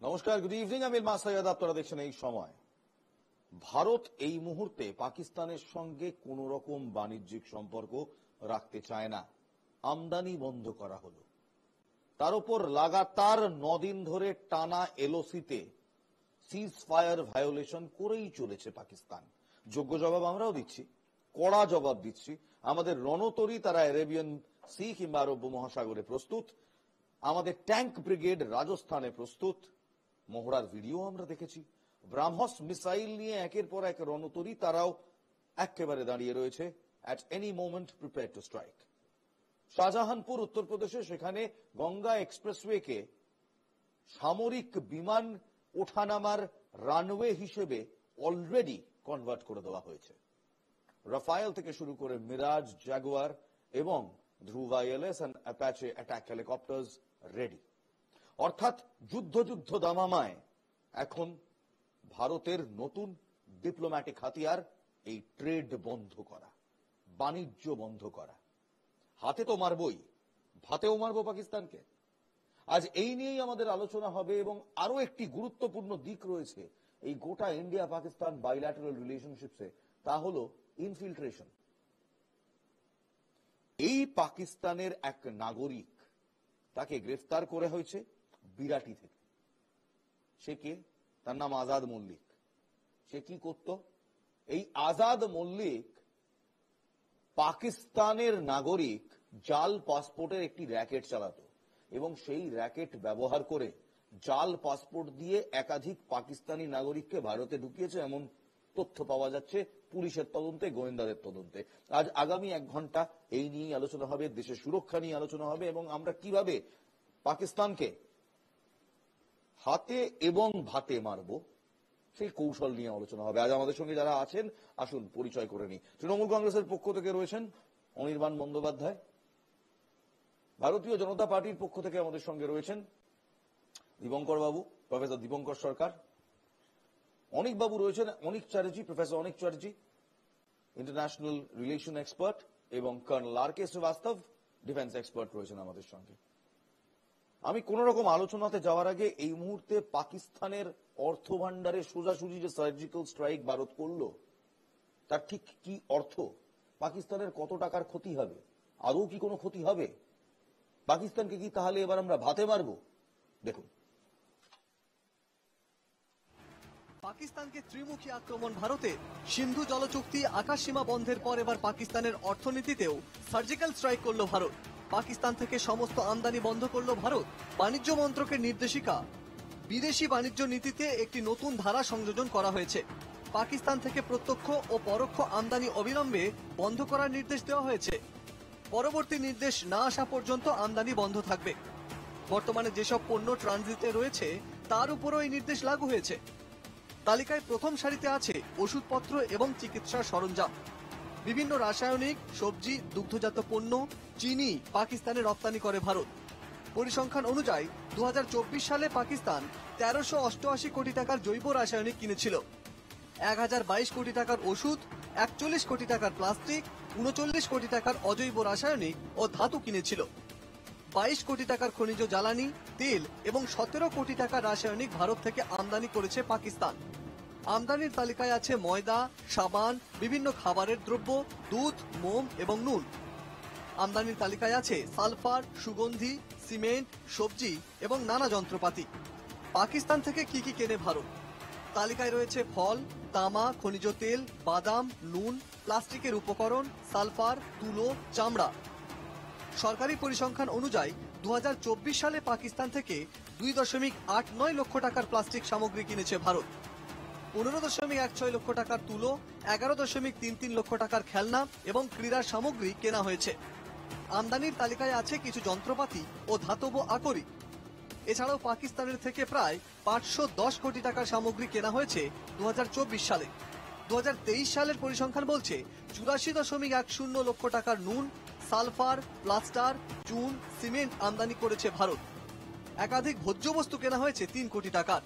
নমস্কার, good evening. আমি ইলমাস সৈয়দ, আপনারা দেখছেন এই সময়। ভারত এই মুহূর্তে পাকিস্তানের সঙ্গে কোন রকম বাণিজ্যিক সম্পর্ক রাখতে চায় না। আমদানি বন্ধ করা হলো, তার উপর লাগাতার 9 দিন ধরে টানা এলওসিতে সিজ ফায়ার ভায়োলেশন করেই চলেছে পাকিস্তান। যোগ্য জবাব আমরাও দিচ্ছি, কড়া জবাব দিচ্ছি। আমাদের রণতরী তারা অ্যারেবিয়ান সি কিংবা আরব মহাসাগরে প্রস্তুত, আমাদের ট্যাঙ্ক ব্রিগেড রাজস্থানে প্রস্তুত। মহড়ার ভিডিও আমরা দেখেছি। ব্রাহ্মস মিসাইল নিয়ে একের পর এক রণতরী তারাও একেবারে দাঁড়িয়ে রয়েছে, at any moment prepare to strike. Shahjahanpur উত্তরপ্রদেশে, সেখানে গঙ্গা এক্সপ্রেসওয়েকে সামরিক বিমান ওঠানামার রানওয়ে হিসেবে অলরেডি কনভার্ট করে দেওয়া হয়েছে। রাফায়েল থেকে শুরু করে মিরাজ, জাগুয়ার এবং ধ্রুবা এলএস and Apache attack helicopters ready. অর্থাৎ যুদ্ধ দামামায় এখন ভারতের নতুন ডিপ্লোম্যাটিক হাতিয়ার এই ট্রেড বন্ধ করা, বাণিজ্য বন্ধ করা। হাতে তো মারবই, ভাতেও মারবো পাকিস্তানকে। আজ এই নিয়েই আমাদের আলোচনা হবে এবং আরো একটি গুরুত্বপূর্ণ দিক রয়েছে এই গোটা ইন্ডিয়া পাকিস্তান বাইল্যাটারাল রিলেশনশিপসে, তা হলো ইনফিল্ট্রেশন। এই পাকিস্তানের এক নাগরিক, তাকে গ্রেফতার করে হয়েছে বিরাটি থেকে। সে কে? তার নাম আজাদ মল্লিক। সে কি করত? এই আজাদ মল্লিক পাকিস্তানের নাগরিক জাল পাসপোর্টের একটি র‍্যাকেট চালাতো এবং সেই র‍্যাকেট ব্যবহার করে জাল পাসপোর্ট দিয়ে একাধিক পাকিস্তানি নাগরিককে ভারতে ঢুকিয়েছে, এমন তথ্য পাওয়া যাচ্ছে পুলিশের তদন্তে, গোয়েন্দাদের তদন্তে। আজ আগামী 1 ঘন্টা এই নিয়ে আলোচনা হবে, দেশের সুরক্ষা নিয়ে আলোচনা হবে এবং আমরা কিভাবে পাকিস্তানকে হাতে এবং ভাতে মারব সেই কৌশল নিয়ে আলোচনা হবে। আজ আমাদের সঙ্গে যারা আছেন, আসুন পরিচয় করে নিই। তৃণমূল কংগ্রেসের পক্ষ থেকে রয়েছেন অনির্বাণ বন্দ্যোপাধ্যায়, ভারতীয় জনতা পার্টির পক্ষ থেকে আমাদের সঙ্গে রয়েছেন দীপঙ্কর বাবু, প্রফেসর দীপঙ্কর সরকার, অনিক বাবু রয়েছেন, অনিক চ্যাটার্জি, প্রফেসর অনিক চ্যাটার্জি, ইন্টারন্যাশনাল রিলেশন এক্সপার্ট, এবং কর্নেল আর কে শ্রীবাস্তব, ডিফেন্স এক্সপার্ট রয়েছেন আমাদের সঙ্গে। আমি কোন রকম আলোচনাতে যাওয়ার আগে এই মুহূর্তে পাকিস্তানের অর্থ ভান্ডারে সোজাসুজি যে সার্জিক্যাল স্ট্রাইক ভারত করলো, তার ঠিক কি অর্থ? পাকিস্তানের কত টাকার ক্ষতি হবে? আদৌ কি কোনো ক্ষতি হবে? পাকিস্তানকে কি তাহলে এবার আমরা ভাতে মারবো? দেখুন, পাকিস্তানকে ত্রিমুখী আক্রমণ ভারতের। সিন্ধু জলচুক্তি, আকাশসীমা বন্ধের পর এবার পাকিস্তানের অর্থনীতিতেও সার্জিক্যাল স্ট্রাইক করল ভারত। পাকিস্তান থেকে সমস্ত আমদানি বন্ধ করল ভারত। বাণিজ্য মন্ত্রকের নির্দেশিকা, বিদেশি বাণিজ্য নীতিতে একটি নতুন ধারা সংযোজন করা হয়েছে। পাকিস্তান থেকে প্রত্যক্ষ ও পরোক্ষ আমদানি অবিলম্বে বন্ধ করার নির্দেশ দেওয়া হয়েছে। পরবর্তী নির্দেশ না আসা পর্যন্ত আমদানি বন্ধ থাকবে। বর্তমানে যেসব পণ্য ট্রানজিটে রয়েছে তার উপরও এই নির্দেশ লাগু হয়েছে। তালিকায় প্রথম সারিতে আছে ওষুধপত্র এবং চিকিৎসা সরঞ্জাম। বিভিন্ন রাসায়নিক, সবজি, দুগ্ধজাত পণ্য, চিনি পাকিস্তানে রপ্তানি করে ভারত। পরিসংখ্যান অনুযায়ী 2024 সালে পাকিস্তান 1388 কোটি টাকার জৈব রাসায়নিক কিনেছিল, 1022 কোটি টাকার ওষুধ, 41 কোটি টাকার প্লাস্টিক, 39 কোটি টাকার অজৈব রাসায়নিক ও ধাতু কিনেছিল, 22 কোটি টাকার খনিজ জ্বালানি, তেল এবং 17 কোটি টাকার রাসায়নিক ভারত থেকে আমদানি করেছে পাকিস্তান। আমদানির তালিকায় আছে ময়দা, সাবান, বিভিন্ন খাবারের দ্রব্য, দুধ, মোম এবং নুন। আমদানির তালিকায় আছে সালফার, সুগন্ধি, সিমেন্ট, সবজি এবং নানা যন্ত্রপাতি। পাকিস্তান থেকে কি কি কেনে ভারত? তালিকায় রয়েছে ফল, তামা, খনিজ তেল, বাদাম, নুন, প্লাস্টিকের উপকরণ, সালফার, তুলো, চামড়া। সরকারি পরিসংখ্যান অনুযায়ী 2024 সালে পাকিস্তান থেকে 2.89 লক্ষ টাকার প্লাস্টিক সামগ্রী কিনেছে ভারত। 15.16 লক্ষ টাকার তুলো, 11.33 লক্ষ টাকার খেলনা এবং ক্রীড়ার সামগ্রী কেনা হয়েছে। আমদানির তালিকায় আছে কিছু যন্ত্রপাতি ও ধাতব আকরিক। এছাড়াও পাকিস্তানের থেকে প্রায় 510 কোটি টাকার সামগ্রী কেনা হয়েছে 2024 সালে। 2023 সালের পরিসংখ্যান বলছে 84.10 লক্ষ টাকার নুন, সালফার, প্লাস্টার, চুন, সিমেন্ট আমদানি করেছে ভারত। একাধিক ভোজ্য বস্তু কেনা হয়েছে 3 কোটি টাকার।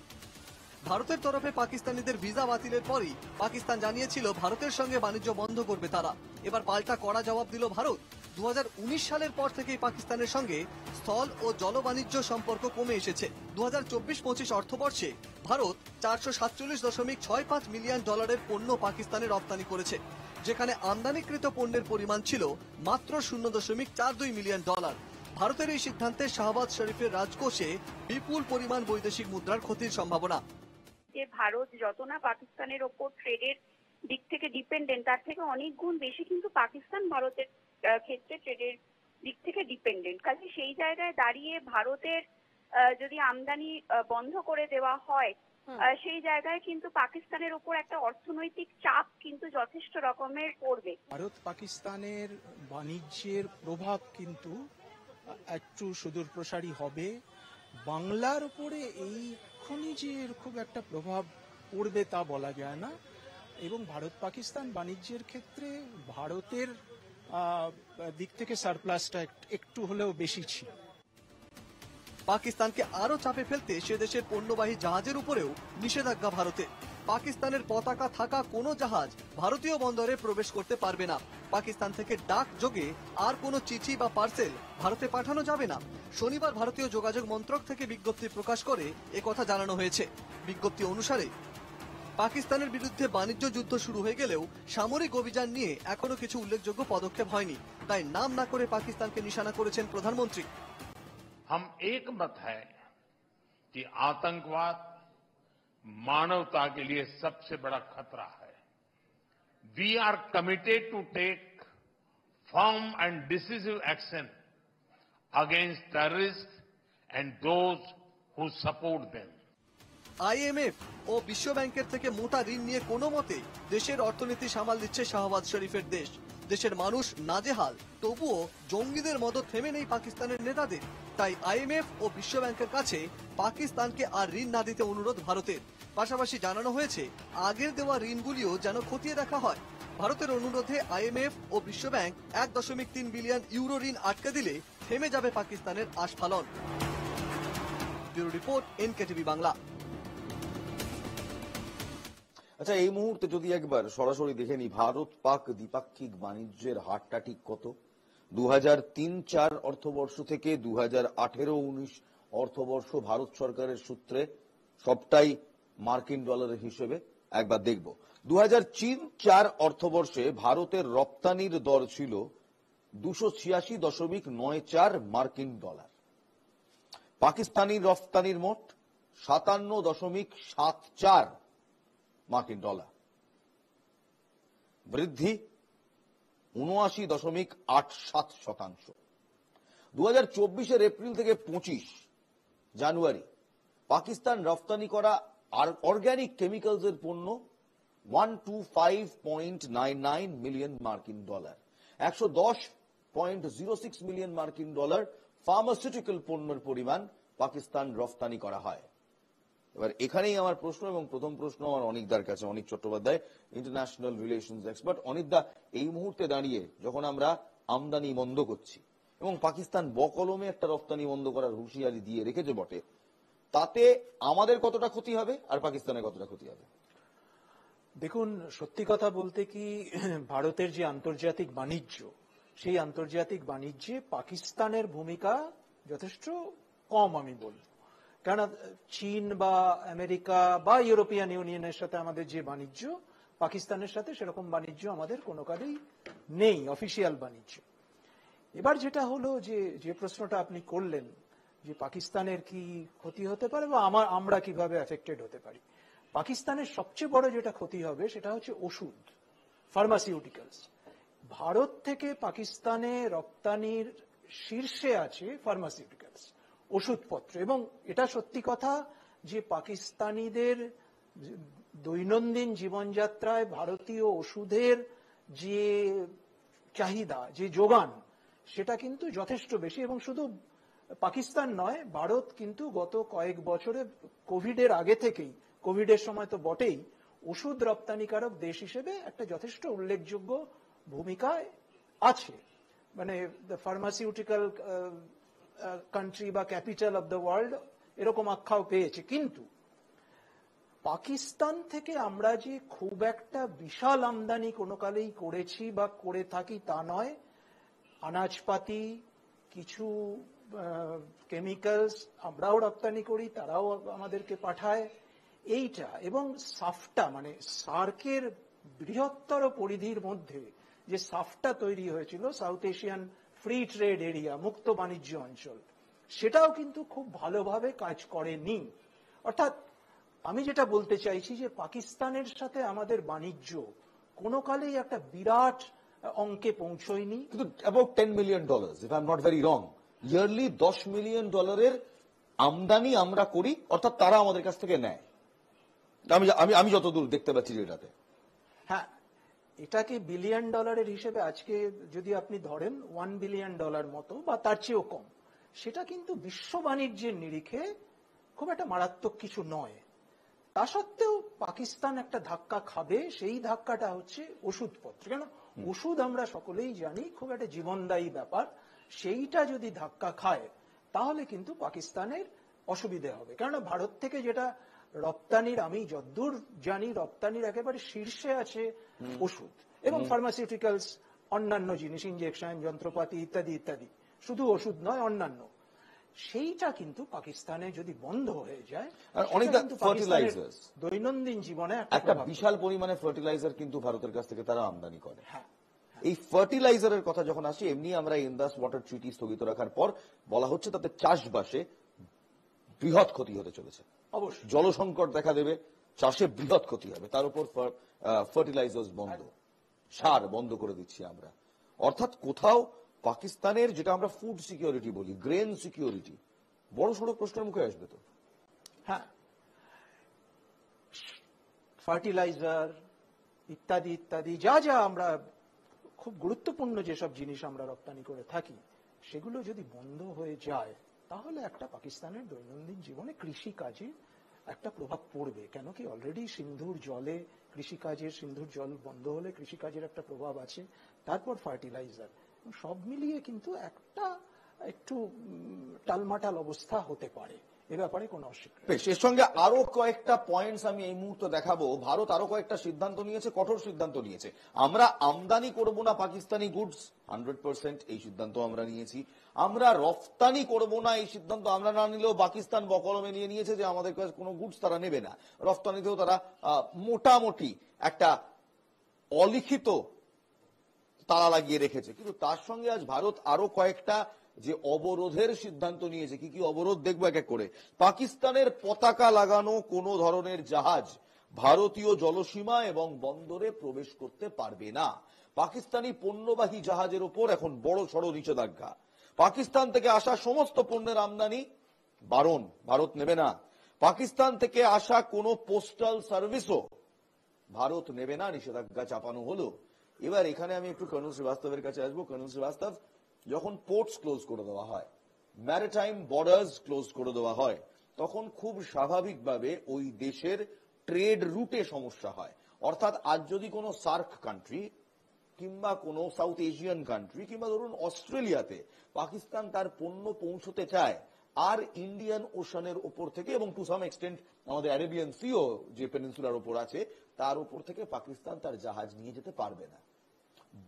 ভারতের তরফে পাকিস্তানিদের ভিসা বাতিলের পরই পাকিস্তান জানিয়েছিল ভারতের সঙ্গে বাণিজ্য বন্ধ করবে তারা। এবার পাল্টা কড়া জবাব দিল ভারত। 2019 সালের পর থেকেই পাকিস্তানের সঙ্গে স্থল ও জল বাণিজ্য সম্পর্ক কমে এসেছে। 2024-25 অর্থবর্ষে ভারত $447.65 মিলিয়ন পণ্য পাকিস্তানে রপ্তানি করেছে, যেখানে আমদানিকৃত পণ্যের পরিমাণ ছিল মাত্র $0.42 মিলিয়ন। ভারতের এই সিদ্ধান্তে শাহবাজ শরীফের রাজকোষে বিপুল পরিমাণ বৈদেশিক মুদ্রার ক্ষতির সম্ভাবনা। যে ভারত যত না পাকিস্তানের ওপর ট্রেডের দিক থেকে ডিপেন্ডেন্ট, তার থেকে অনেক গুণ বেশি কিন্তু পাকিস্তান ভারতের ক্ষেত্রে ট্রেডের দিক থেকে ডিপেন্ডেন্ট। কাজে সেই জায়গায় দাঁড়িয়ে ভারতের যদি আমদানি বন্ধ করে দেওয়া হয়, সেই জায়গায় কিন্তু পাকিস্তানের উপর একটা অর্থনৈতিক চাপ কিন্তু যথেষ্ট রকমের পড়বে। ভারত পাকিস্তানের বাণিজ্যের প্রভাব কিন্তু একটু সুদূর প্রসারী হবে। বাংলার উপরে এইক্ষুনি যে এর খুব একটা প্রভাব পড়বে তা বলা যায় না, এবং ভারত পাকিস্তান বাণিজ্যের ক্ষেত্রে ভারতের দিক থেকে সারপ্লাসটা একটু হলেও বেশি ছিল। পাকিস্তানকে আরো চাপে ফেলতে সে দেশের পণ্যবাহী জাহাজের উপরেও নিষেধাজ্ঞা ভারতে। পাকিস্তানের পতাকা থাকা কোনো জাহাজ ভারতীয় বন্দরে প্রবেশ করতে পারবে না। পাকিস্তান থেকে ডাক যোগে আর কোনো চিঠি বা পার্সেল ভারতে পাঠানো যাবে না। শনিবার ভারতীয় যোগাযোগ মন্ত্রক থেকে বিজ্ঞপ্তি প্রকাশ করে একথা জানানো হয়েছে। বিজ্ঞপ্তি অনুসারে পাকিস্তানের বিরুদ্ধে বাণিজ্য যুদ্ধ শুরু হয়ে গেলেও সামরিক অভিযান নিয়ে এখনো কিছু উল্লেখযোগ্য পদক্ষেপ হয়নি, তাই নাম না করে পাকিস্তানকে নিশানা করেছেন প্রধানমন্ত্রী। हम एक मत है कि आतंकवाद मानवता के लिए सबसे बड़ा खतरा है। We are committed to take firm and decisive action against terrorist and those who support them. IMF ও বিশ্ব ব্যাংকের থেকে মোটা ঋণ নিয়ে কোনো মতে দেশের অর্থনীতি সামাল দিচ্ছে শাহবাজ শরীফের দেশ। দেশের মানুষ নাজেহাল, তবুও জঙ্গিদের মদত থেমে নেই পাকিস্তানের নেতাদের। তাই আইএমএফ ও বিশ্ব ব্যাংকের কাছে পাকিস্তানকে আর ঋণ না দিতে অনুরোধ ভারতের। পাশাপাশি জানানো হয়েছে আগের দেওয়া ঋণগুলিও যেন খতিয়ে দেখা হয়। ভারতের অনুরোধে আইএমএফ ও বিশ্ব ব্যাংক 1.3 বিলিয়ন ইউরো ঋণ আটকে দিলে থেমে যাবে পাকিস্তানের আস্ফালন। Bureau report, NKTV Bangla. আচ্ছা, এই মুহূর্তে যদি একবার সরাসরি দেখে নি ভারত পাক দ্বিপাক্ষিক বাণিজ্যের হারটা ঠিক কত 2003-04 অর্থবর্ষ থেকে 2018-19 অর্থবর্ষ ভারত সরকারের সূত্রে সবটাই মার্কিন ডলারের হিসেবে একবার দেখব। 2003-04 অর্থবর্ষে ভারতের রপ্তানির দর ছিল 286.94 মার্কিন ডলার। পাকিস্তানি রপ্তানির মোট 57.74 মার্কিন ডলার, বৃদ্ধি 79.87%। 2024 এপ্রিল থেকে 25 জানুয়ারি পাকিস্তান রপ্তানি করা অর্গানিক কেমিক্যালস এর পণ্য 125.99 মিলিয়ন মার্কিন ডলার, 110.06 মিলিয়ন মার্কিন ডলার ফার্মাসিউটিক্যাল পণ্যের পরিমাণ পাকিস্তান রপ্তানি করা হয়। এবার এখানেই আমার প্রশ্ন, এবং প্রথম প্রশ্ন আমার অনিকদার কাছে, অনিক চট্টোপাধ্যায়, ইন্টারন্যাশনাল রিলেশনস এক্সপার্ট। অনিকদা, এই মুহূর্তে দাঁড়িয়ে যখন আমরা আমদানি বন্ধ করছি এবং পাকিস্তান বকলমে একটা রপ্তানি বন্ধ করার হুঁশিয়ারি দিয়ে রেখেছে বটে, তাতে আমাদের কতটা ক্ষতি হবে আর পাকিস্তানের কতটা ক্ষতি হবে? দেখুন, সত্যি কথা বলতে কি, ভারতের যে আন্তর্জাতিক বাণিজ্য, সেই আন্তর্জাতিক বাণিজ্যে পাকিস্তানের ভূমিকা যথেষ্ট কম আমি বলব। কেন, চীন বা আমেরিকা বা ইউরোপিয়ান ইউনিয়নের সাথে আমাদের যে বাণিজ্য, পাকিস্তানের সাথে সেরকম বাণিজ্য আমাদের কোনো কালেই নেই, অফিসিয়াল বাণিজ্য। এবার যেটা হলো, যে প্রশ্নটা আপনি করলেন যে পাকিস্তানের কি ক্ষতি হতে পারে বা আমরা কিভাবে এফেক্টেড হতে পারি, পাকিস্তানের সবচেয়ে বড় যেটা ক্ষতি হবে সেটা হচ্ছে ওষুধ, ফার্মাসিউটিক্যালস। ভারত থেকে পাকিস্তানে রপ্তানির শীর্ষে আছে ফার্মাসিউটিক্যালস, ওষুধপত্র। এবং এটা সত্যি কথা যে পাকিস্তানিদের দৈনন্দিন জীবনযাত্রায় ভারতীয় ওষুধের যে চাহিদা, যে যোগান, সেটা কিন্তু যথেষ্ট বেশি। এবং শুধু পাকিস্তান নয়, ভারত কিন্তু গত কয়েক বছরে, কোভিডের আগে থেকেই, কোভিডের সময় তো বটেই, ওষুধ রপ্তানিকারক দেশ হিসেবে একটা যথেষ্ট উল্লেখযোগ্য ভূমিকায় আছে। মানে ফার্মাসিউটিক্যাল কান্ট্রি বা ক্যাপিটাল অফ দ্য ওয়ার্ল্ড এরকম আখ্যাও পেয়েছে। কিন্তু পাকিস্তান থেকে আমরা যে খুব একটা বিশাল আমদানি কোনো কালেই করেছি বা করে থাকি তা নয়। আনাজপাতি, কিছু কেমিক্যালস আমরাও রপ্তানি করি, তারাও আমাদেরকে পাঠায়। এইটা এবং সাফটা মানে সার্কের বৃহত্তর পরিধির মধ্যে যে সাফটা তৈরি হয়েছিল, south Asian free trade area, মুক্ত বাণিজ্য অঞ্চল, সেটাও কিন্তু খুব ভালোভাবে কাজ করেনি। অর্থাৎ আমি যেটা বলতে চাইছি যে পাকিস্তানের সাথে আমাদের বাণিজ্য কোনো কালেই একটা বিরাট অঙ্কে পৌঁছয়নি। কিন্তু about $10 million, if I am not very wrong, yearly $10 million আমদানি আমরা করি, অর্থাৎ তারা আমাদের কাছ থেকে নেয়। আমি যতদূর দেখতে পাচ্ছি যেটাতে। হ্যাঁ, এটাকে বিলিয়ন ডলারের হিসেবে আজকে যদি আপনি ধরেন $1 বিলিয়ন মতো বা তার চেয়েও কম, সেটা কিন্তু বিশ্ব বাণিজ্যের নিরিখে খুব একটা মারাত্মক কিছু নয়। তা সত্ত্বেও পাকিস্তান একটা ধাক্কা খাবে, সেই ধাক্কাটা হচ্ছে ওষুধপত্র। কেন, ওষুধ আমরা সকলেই জানি খুব একটা জীবনদায়ী ব্যাপার। সেইটা যদি ধাক্কা খায় তাহলে কিন্তু পাকিস্তানের অসুবিধে হবে। কেননা ভারত থেকে যেটা রপ্তানির, আমি যদ্দূর জানি রপ্তানির একেবারে শীর্ষে আছে ওষুধ এবং ফার্মাসিউটিক্যালস, অন্যান্য জিনিস, ইনজেকশন, যন্ত্রপাতি ইত্যাদি ইত্যাদি, শুধু ওষুধ নয় অন্যান্য। সেইটা কিন্তু পাকিস্তানে যদি বন্ধ হয়ে যায়, আর অনেকটা ফার্টিলাইজার্স, দৈনন্দিন জীবনে একটা বিশাল পরিমাণে ফার্টিলাইজার কিন্তু ভারতের কাছ থেকে তারা আমদানি করে। হ্যাঁ, এই ফার্টিলাইজারের কথা যখন আসি, এমনি আমরা ইন্দাস ওয়াটার ট্রিটি স্থগিত রাখার পর বলা হচ্ছে তাতে চাষবাসে বৃহৎ ক্ষতি হতে চলেছে। অবশ্যই জলসংকট দেখা দেবে, চাষে বৃহৎ ক্ষতি হবে, তার উপর ফার্টিলাইজার্স বন্ধ, সার বন্ধ করে দিচ্ছি আমরা। অর্থাৎ কোথাও পাকিস্তানের, যেটা আমরা ফুড সিকিউরিটি বলি, গ্রেন সিকিউরিটি, বড় সড়ো প্রশ্নের মুখে আসবে তো। হ্যাঁ, ফার্টিলাইজার ইত্যাদি ইত্যাদি যা যা আমরা খুব গুরুত্বপূর্ণ যেসব জিনিস আমরা রপ্তানি করে থাকি, সেগুলো যদি বন্ধ হয়ে যায় তাহলে একটা পাকিস্তানের দৈনন্দিন জীবনে কৃষি কাজে একটা প্রভাব পড়বে। কেন কি অলরেডি সিন্ধুর জলে কৃষিকাজের, সিন্ধুর জল বন্ধ হলে কৃষিকাজের একটা প্রভাব আছে, তারপর ফার্টিলাইজার, সব মিলিয়ে কিন্তু একটা একটু টালমাটাল অবস্থা হতে পারে। এ ব্যাপারে কোনো অস্বীকার। বেশ, এর সঙ্গে আরো কয়েকটা পয়েন্টস আমি এই মুহূর্তে দেখাবো। ভারত আরো কয়েকটা সিদ্ধান্ত নিয়েছে, কঠোর সিদ্ধান্ত নিয়েছে। আমরা আমদানি করব না পাকিস্তানি গুডস, 100% এই সিদ্ধান্ত আমরা নিয়েছি। আমরা রফতানি করব না, এই সিদ্ধান্ত আমরা না নিলেও পাকিস্তান বকলমে নিয়ে নিয়েছে যে আমাদের কাছে কোনো গুডস তারা নেবে না। রফতানিতেও তারা মোটামুটি একটা অলিখিত তালা লাগিয়ে রেখেছে। কিন্তু তার সঙ্গে আজ ভারত আরো কয়েকটা যে অবরোধের সিদ্ধান্ত নিয়েছে। কি কি অবরোধ দেখবো এক এক করে। পাকিস্তানের পতাকা লাগানো কোনো ধরনের জাহাজ ভারতীয় জলসীমা এবং বন্দরে প্রবেশ করতে পারবে না। পাকিস্তানি পণ্যবাহী জাহাজের উপর এখন বড় সড় নিষেধাজ্ঞা। পাকিস্তান থেকে আসা সমস্ত পণ্যের আমদানি বারণ, ভারত নেবে না। পাকিস্তান থেকে আসা কোনো পোস্টাল সার্ভিসও ভারত নেবে না, নিষেধাজ্ঞা চাপানো হলো। এবার এখানে আমি একটু কর্নেল শ্রীবাস্তবের কাছে আসবো। কর্নেল শ্রীবাস্তব, যখন পোর্টস ক্লোজ করে দেওয়া হয়, ম্যারিটাইম বর্ডার্স ক্লোজ করে দেওয়া হয়, তখন খুব স্বাভাবিকভাবে ওই দেশের ট্রেড রুটে সমস্যা হয়। অর্থাৎ আজ যদি কোনো সার্ক কান্ট্রি কিংবা কোনো সাউথ এশিয়ান কান্ট্রি কিংবা ধরুন অস্ট্রেলিয়াতে পাকিস্তান তার পণ্য পৌঁছতে চায়, আর ইন্ডিয়ান ওশানের ওপর থেকে এবং টু সাম এক্সটেন্ট আমাদের অ্যারেবিয়ান সিও যে পেনিনসুলার ওপর আছে তার উপর থেকে পাকিস্তান তার জাহাজ নিয়ে যেতে পারবে না।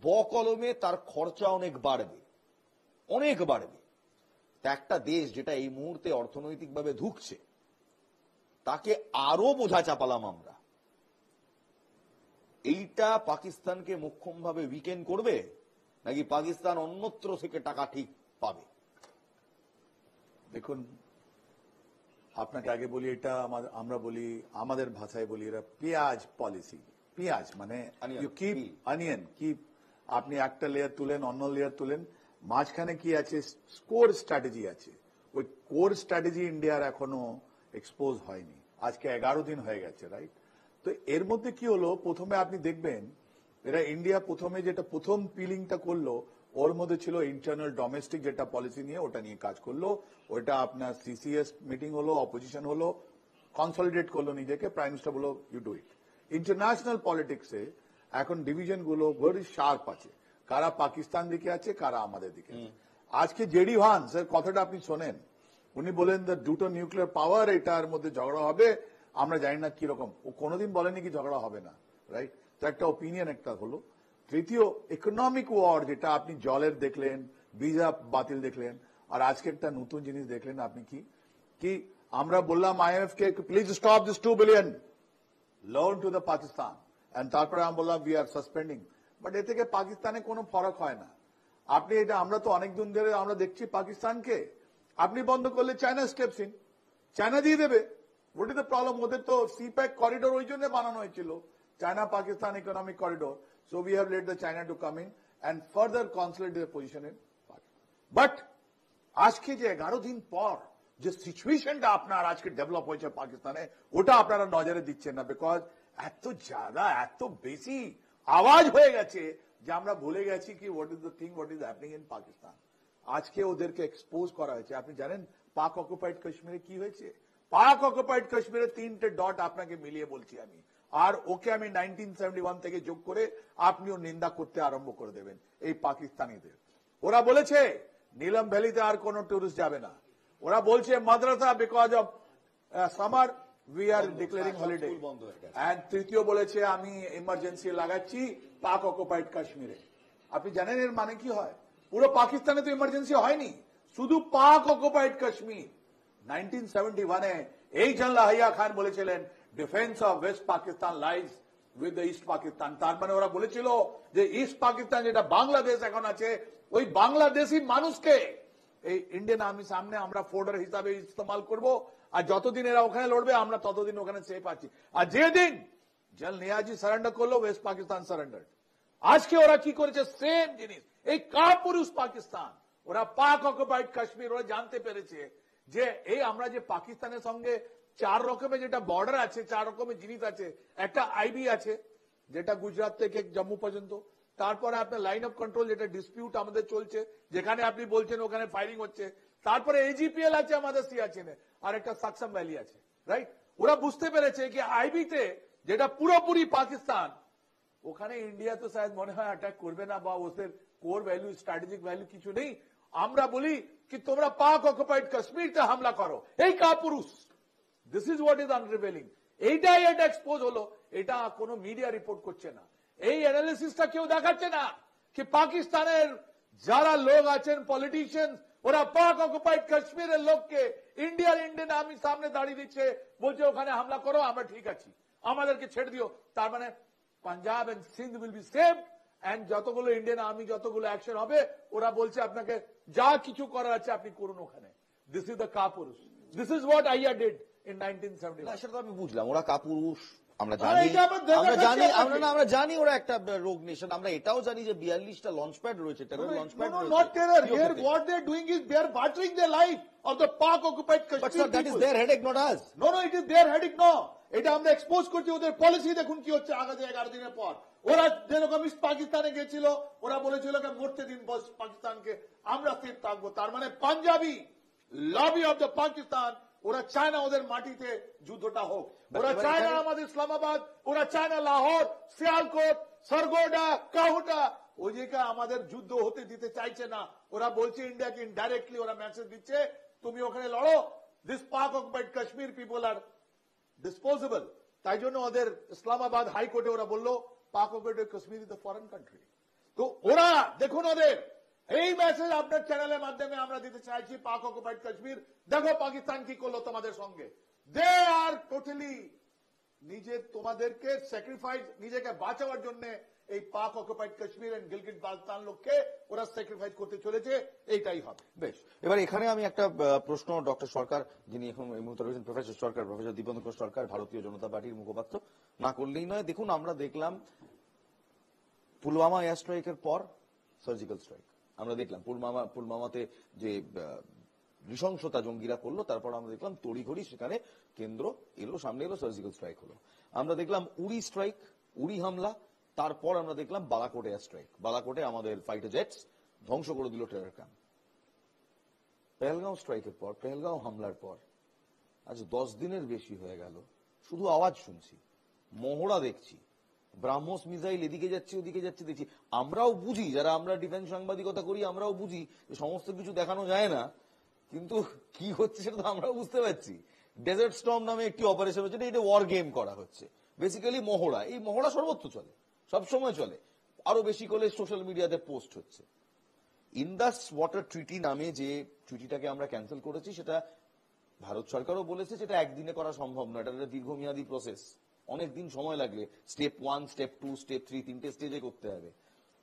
বকলমে তার খরচা অনেক বাড়বে, অনেক বাড়বে। একটা দেশ যেটা এই মুহূর্তে অর্থনৈতিকভাবে ধুঁকছে, তাকে আরো বোঝা চাপালাম আমরা। এইটা পাকিস্তানকে মোক্ষম ভাবে উইকেন্ড করবে, নাকি পাকিস্তান অন্যত্র থেকে টাকা ঠিক পাবে? দেখুন, আপনাকে আগে বলি, এটা আমরা বলি, আমাদের ভাষায় বলি, এরা পেঁয়াজ পলিসি। পেঁয়াজ মানে অনিয়ন, কি আপনি একটা লেয়ার তুলেন, অন্য লেয়ার তুলেন, মাঝখানে কি আছে, কোর স্ট্র্যাটেজি আছে। ওই কোর স্ট্র্যাটেজি ইন্ডিয়ার এখনো এক্সপোজ হয়নি। আজকে 11 দিন হয়ে গেছে, রাইট? তো এর মধ্যে কি হলো, প্রথমে আপনি দেখবেন এরা ইন্ডিয়া প্রথমে যেটা প্রথম পিলিংটা করলো, ওর মধ্যে ছিল ইন্টারনাল ডোমেস্টিক যেটা পলিসি নিয়ে, ওটা নিয়ে কাজ করলো। ওটা আপনার সিসিএস মিটিং হলো, অপোজিশন হলো, কনসলিডেট করলো নিজেকে, প্রাইম মিনিস্টার বললো ইউ ডু ইট। ইন্টারন্যাশনাল পলিটিক্সে এখন ডিভিশন গুলো ভেরি শার্প আছে, কারা পাকিস্তান দিকে আছে, কারা আমাদের দিকে আছে। আজকে জেডি ভান্স এর কথাটা আপনি শোনেন, উনি বলেন দুটো নিউক্লিয়ার পাওয়ার এটার মধ্যে ঝগড়া হবে, আমরা জানি না কিরকম। ও কোনোদিন বলেনি কি ঝগড়া হবে না, রাইট? তো একটা ওপিনিয়ন একটা হলো। তৃতীয় ইকোনমিক ওয়ার, যেটা আপনি জলের দেখলেন, ভিসা বাতিল দেখলেন, আর আজকে একটা নতুন জিনিস দেখলেন আপনি কি আমরা বললাম IMF কে please stop this 2 billion loan to the Pakistan, and তারপরে আমরা বললাম উই আর সাসপেন্ডিং, বাট এ থেকে পাকিস্তানে কোনো ফরক হয় না। আপনি এটা, আমরা তো অনেকদিন ধরে আমরা দেখছি পাকিস্তানকে, আপনি বন্ধ করলে চায়না স্টেপস ইন, চায়না দিয়ে দেবে। What is the problem? ওদের তো সিপ্যাক করিডোর ওই জন্য বানানো হয়েছিল, China Pakistan economic corridor. So we have let the China to come in and further consolidate the position in Pakistan. But আজকে যে 11 দিন পর যে সিচুয়েশনটা আপনার আজকে ডেভেলপ হয়েছে পাকিস্তানে, ওটা আপনারা নজরে দিচ্ছেন না, বিকজ এত জায়গা, এত বেশি আওয়াজ হয়ে গেছে যে আমরা ভুলে গেছি কি what is the thing, what is happening in Pakistan. আজকে ওদেরকে এক্সপোজ করা হয়েছে। আপনি জানেন পাক অকুপাইড কাশ্মীরে কি হয়েছে? পাক অকুপাইড কাশ্মীরে 3টে ডট আপনাকে মিলিয়ে বলছি আমি, আর ওকে আমি 1971 থেকে যোগ করে আপনিও নিন্দা করতে আরম্ভ করে দেবেন এই পাকিস্তানিদের। ওরা বলেছে নীলম ভ্যালিতে আর কোন টুরিস্ট যাবে না। ওরা বলছে মাদ্রাসা because of summer we are declaring holiday. And তৃতীয় বলেছে আমি ইমার্জেন্সি লাগাচ্ছি পাক অকুপাইড কাশ্মীরে। আপনি জানেন এর মানে কি হয়? পুরো পাকিস্তানে তো ইমার্জেন্সি হয়নি, শুধু পাক অকুপাইড কাশ্মীর। 1971-এ এই জানলা হাইয়া খান বলেছিলেন defence of West Pakistan lies with the east Pakistan. তার মানে ওরা বলেছিল যে ইস্ট পাকিস্তান যেটা বাংলাদেশ এখন আছে, ওই বাংলাদেশি মানুষকে এই ইন্ডিয়ান আর্মি সামনে আমরা ফোর্ডার হিসাবে ইস্তেমাল করব, আর যতদিন এরা ওখানে লড়বে আমরা ততদিন ওখানে সেফ আছি। আর যেদিন জল নিয়াজি সারেন্ডার করলো, ওয়েস্ট পাকিস্তান সারেন্ডার। আজকে ওরা কি করেছে? সেম জিনিস। এই কাপুরুষ পাকিস্তান, ওরা পাক অকুপাইড কাশ্মীর, ওরা জানতে পেরেছে যে এই আমরা যে পাকিস্তানের সঙ্গে 4 রকমের যেটা বর্ডার আছে, 4 রকমের জিনিস আছে। একটা আইবি আছে যেটা গুজরাট থেকে জম্মু পর্যন্ত, তারপরে আপনার লাইন অফ কন্ট্রোল যেটা ডিসপিউট আমাদের চলছে, যেখানে আপনি বলছেন ওখানে ফায়ারিং হচ্ছে, তারপরে AGPL আছে আমাদের সিয়াচেনে, আর একটা সাকসাম ভ্যালি আছে, রাইট? ওরা বুঝতে পেরেছে কি আইবিতে যেটা পুরোপুরি পাকিস্তান, ওখানে ইন্ডিয়া তো শায়দ মনে হয় অ্যাটাক করবে না, বা ওদের কোর ভ্যালু, স্ট্র্যাটেজিক ভ্যালু কিছু নেই। আমরা বলি কি তোমরা পাক অকুপাইড কাশ্মীরতে হামলা করো। এই কাপুরুষ, দিস ইজ হোয়াট ইজ আনরিভেলিং। এইটাই এটা এক্সপোজ হলো। এটা কোনো মিডিয়া রিপোর্ট করছে না, এই অ্যানালিসিসটা কেউ দেখাচ্ছে না কি পাকিস্তানের যারা লোক আছেন পলিটিশিয়ান, ওরা পাক অকুপাইড কাশ্মীরের লোককে ইন্ডিয়ান আর্মি সামনে দাঁড়িয়ে দিচ্ছে, বলছে ওখানে হামলা করো, আমরা ঠিক আছি, আমাদেরকে ছেড়ে দিও। তার মানে Punjab and Sindh will be save, and যতগুলো ইন্ডিয়ান আর্মি যতগুলো অ্যাকশন হবে, ওরা বলছে আপনাকে যা কিছু করার আছে আপনি করুন ওখানে। This is the Kapurush. This is what আইয়া ডিড ইন 1971। সেটা তো আমি বুঝলাম, ওরা কাপুরুষ, আমরা আরে জানি, এটা আবার দেখা যাচ্ছে আমরা জানি ওরা একটা রোগ নেশন। আমরা এটাও জানি যে 42টা লঞ্চ প্যাড রয়েছে, টেরর লঞ্চ প্যাড No, রয়েছে। not terror. Here, what they're doing is they're bartering the life of the Pak-occupied But Kashmir sir, that is people. their headache, not us. No, it is their headache. No, এটা আমরা expose করছি। ওদের policy দেখুন কি হচ্ছে আগামী 11 দিনের পর। ওরা যেরকম ইস্ট পাকিস্তানে গেছিল, ওরা বলেছিল যে মরতে দিন বস পাকিস্তানকে, আমরা সেফ থাকবো। তার মানে Punjabi lobby of the Pakistan, ওরা চায় না ওদের মাটিতে যুদ্ধটা হোক। ওরা চায় না আমাদের ইসলামাবাদ, ওরা চায় না লাহোর, সিয়ালকোট, সরগোডা, কাহুটা, ওই জায়গায় আমাদের যুদ্ধ হতে দিতে চাইছে না। ওরা বলছে ইন্ডিয়াকে ইনডাইরেক্টলি ওরা মেসেজ দিচ্ছে তুমি ওখানে লড়ো, দিস পাক অকুপাইড কাশ্মীর পিপল আর ডিসপোজেবল। তাই জন্য ওদের ইসলামাবাদ হাইকোর্টে ওরা বললো পাক occupied Kashmir is the foreign country. তো ওরা দেখুন ওদের এই মেসেজ আপনার চ্যানেলের মাধ্যমে আমরা দিতে চাইছি, পাক অকুপাইড কাশ্মীর দেখো পাকিস্তান কি করলো তোমাদের সঙ্গে। দে আর টোটালি নিজে তোমাদেরকে স্যাক্রিফাইস, নিজেকে বাঁচাবার জন্য এই পাক অকুপাইড কাশ্মীর এন্ড গিলগিট বালতান লোককে ওরা স্যাক্রিফাইস করতে চলেছে, এইটাই হবে। বেশ, এবার এখানে আমি একটা প্রশ্ন ডক্টর সরকার, যিনি এখন এই মুহূর্তে রয়েছেন, প্রফেসর সরকার, প্রফেসর দীপঙ্কর সরকার, ভারতীয় জনতা পার্টির মুখপাত্র, না করলেই নয়। দেখুন, আমরা দেখলাম পুলওয়ামা এয়ার স্ট্রাইকের পর সার্জিক্যাল স্ট্রাইক, আমরা দেখলাম পুলওয়ামাতে যে নৃশংসতা জঙ্গিরা করলো, তারপর আমরা দেখলাম তড়িঘড়ি সেখানে কেন্দ্র এলো, সামনে এলো, সার্জিক্যাল স্ট্রাইক হলো। আমরা দেখলাম উড়ি স্ট্রাইক, উড়ি হামলা, তারপর আমরা দেখলাম বালাকোট এয়ার স্ট্রাইক, বালাকোটে আমাদের ফাইটার জেটস ধ্বংস করে দিল টেরর ক্যাম্প। পেহেলগাঁও স্ট্রাইকের পর, পেহেলগাঁও হামলার পর আজ 10 দিনের বেশি হয়ে গেল, শুধু আওয়াজ শুনছি, মহড়া দেখছি, ব্রাহ্মস মিসাইল এদিকে যাচ্ছে ওদিকে যাচ্ছে দেখছি। আমরাও বুঝি, যারা আমরা ডিফেন্স সাংবাদিকতা করি, আমরাও বুঝি যে সমস্ত কিছু দেখানো যায় না, কিন্তু কি হচ্ছে সেটা তো আমরাও বুঝতে পারছি। ডেজার্ট স্টর্ম নামে একটি অপারেশন হচ্ছে, এটা ওয়ার গেম করা হচ্ছে, বেসিক্যালি মহড়া। এই মহড়া সর্বত্র চলে, সবসময় চলে। আরো বেশি করে সোশ্যাল মিডিয়াতে পোস্ট হচ্ছে। ইন্দাস ওয়াটার ট্রিটি নামে যে ট্রিটিটাকে আমরা ক্যান্সেল করেছি, সেটা ভারত সরকারও বলেছে সেটা একদিনে করা সম্ভব নয়, এটা একটা দীর্ঘমেয়াদী প্রসেস, অনেক দিন সময় লাগবে, স্টেপ 1, স্টেপ 2, স্টেপ 3, 3টে স্টেজে করতে হবে।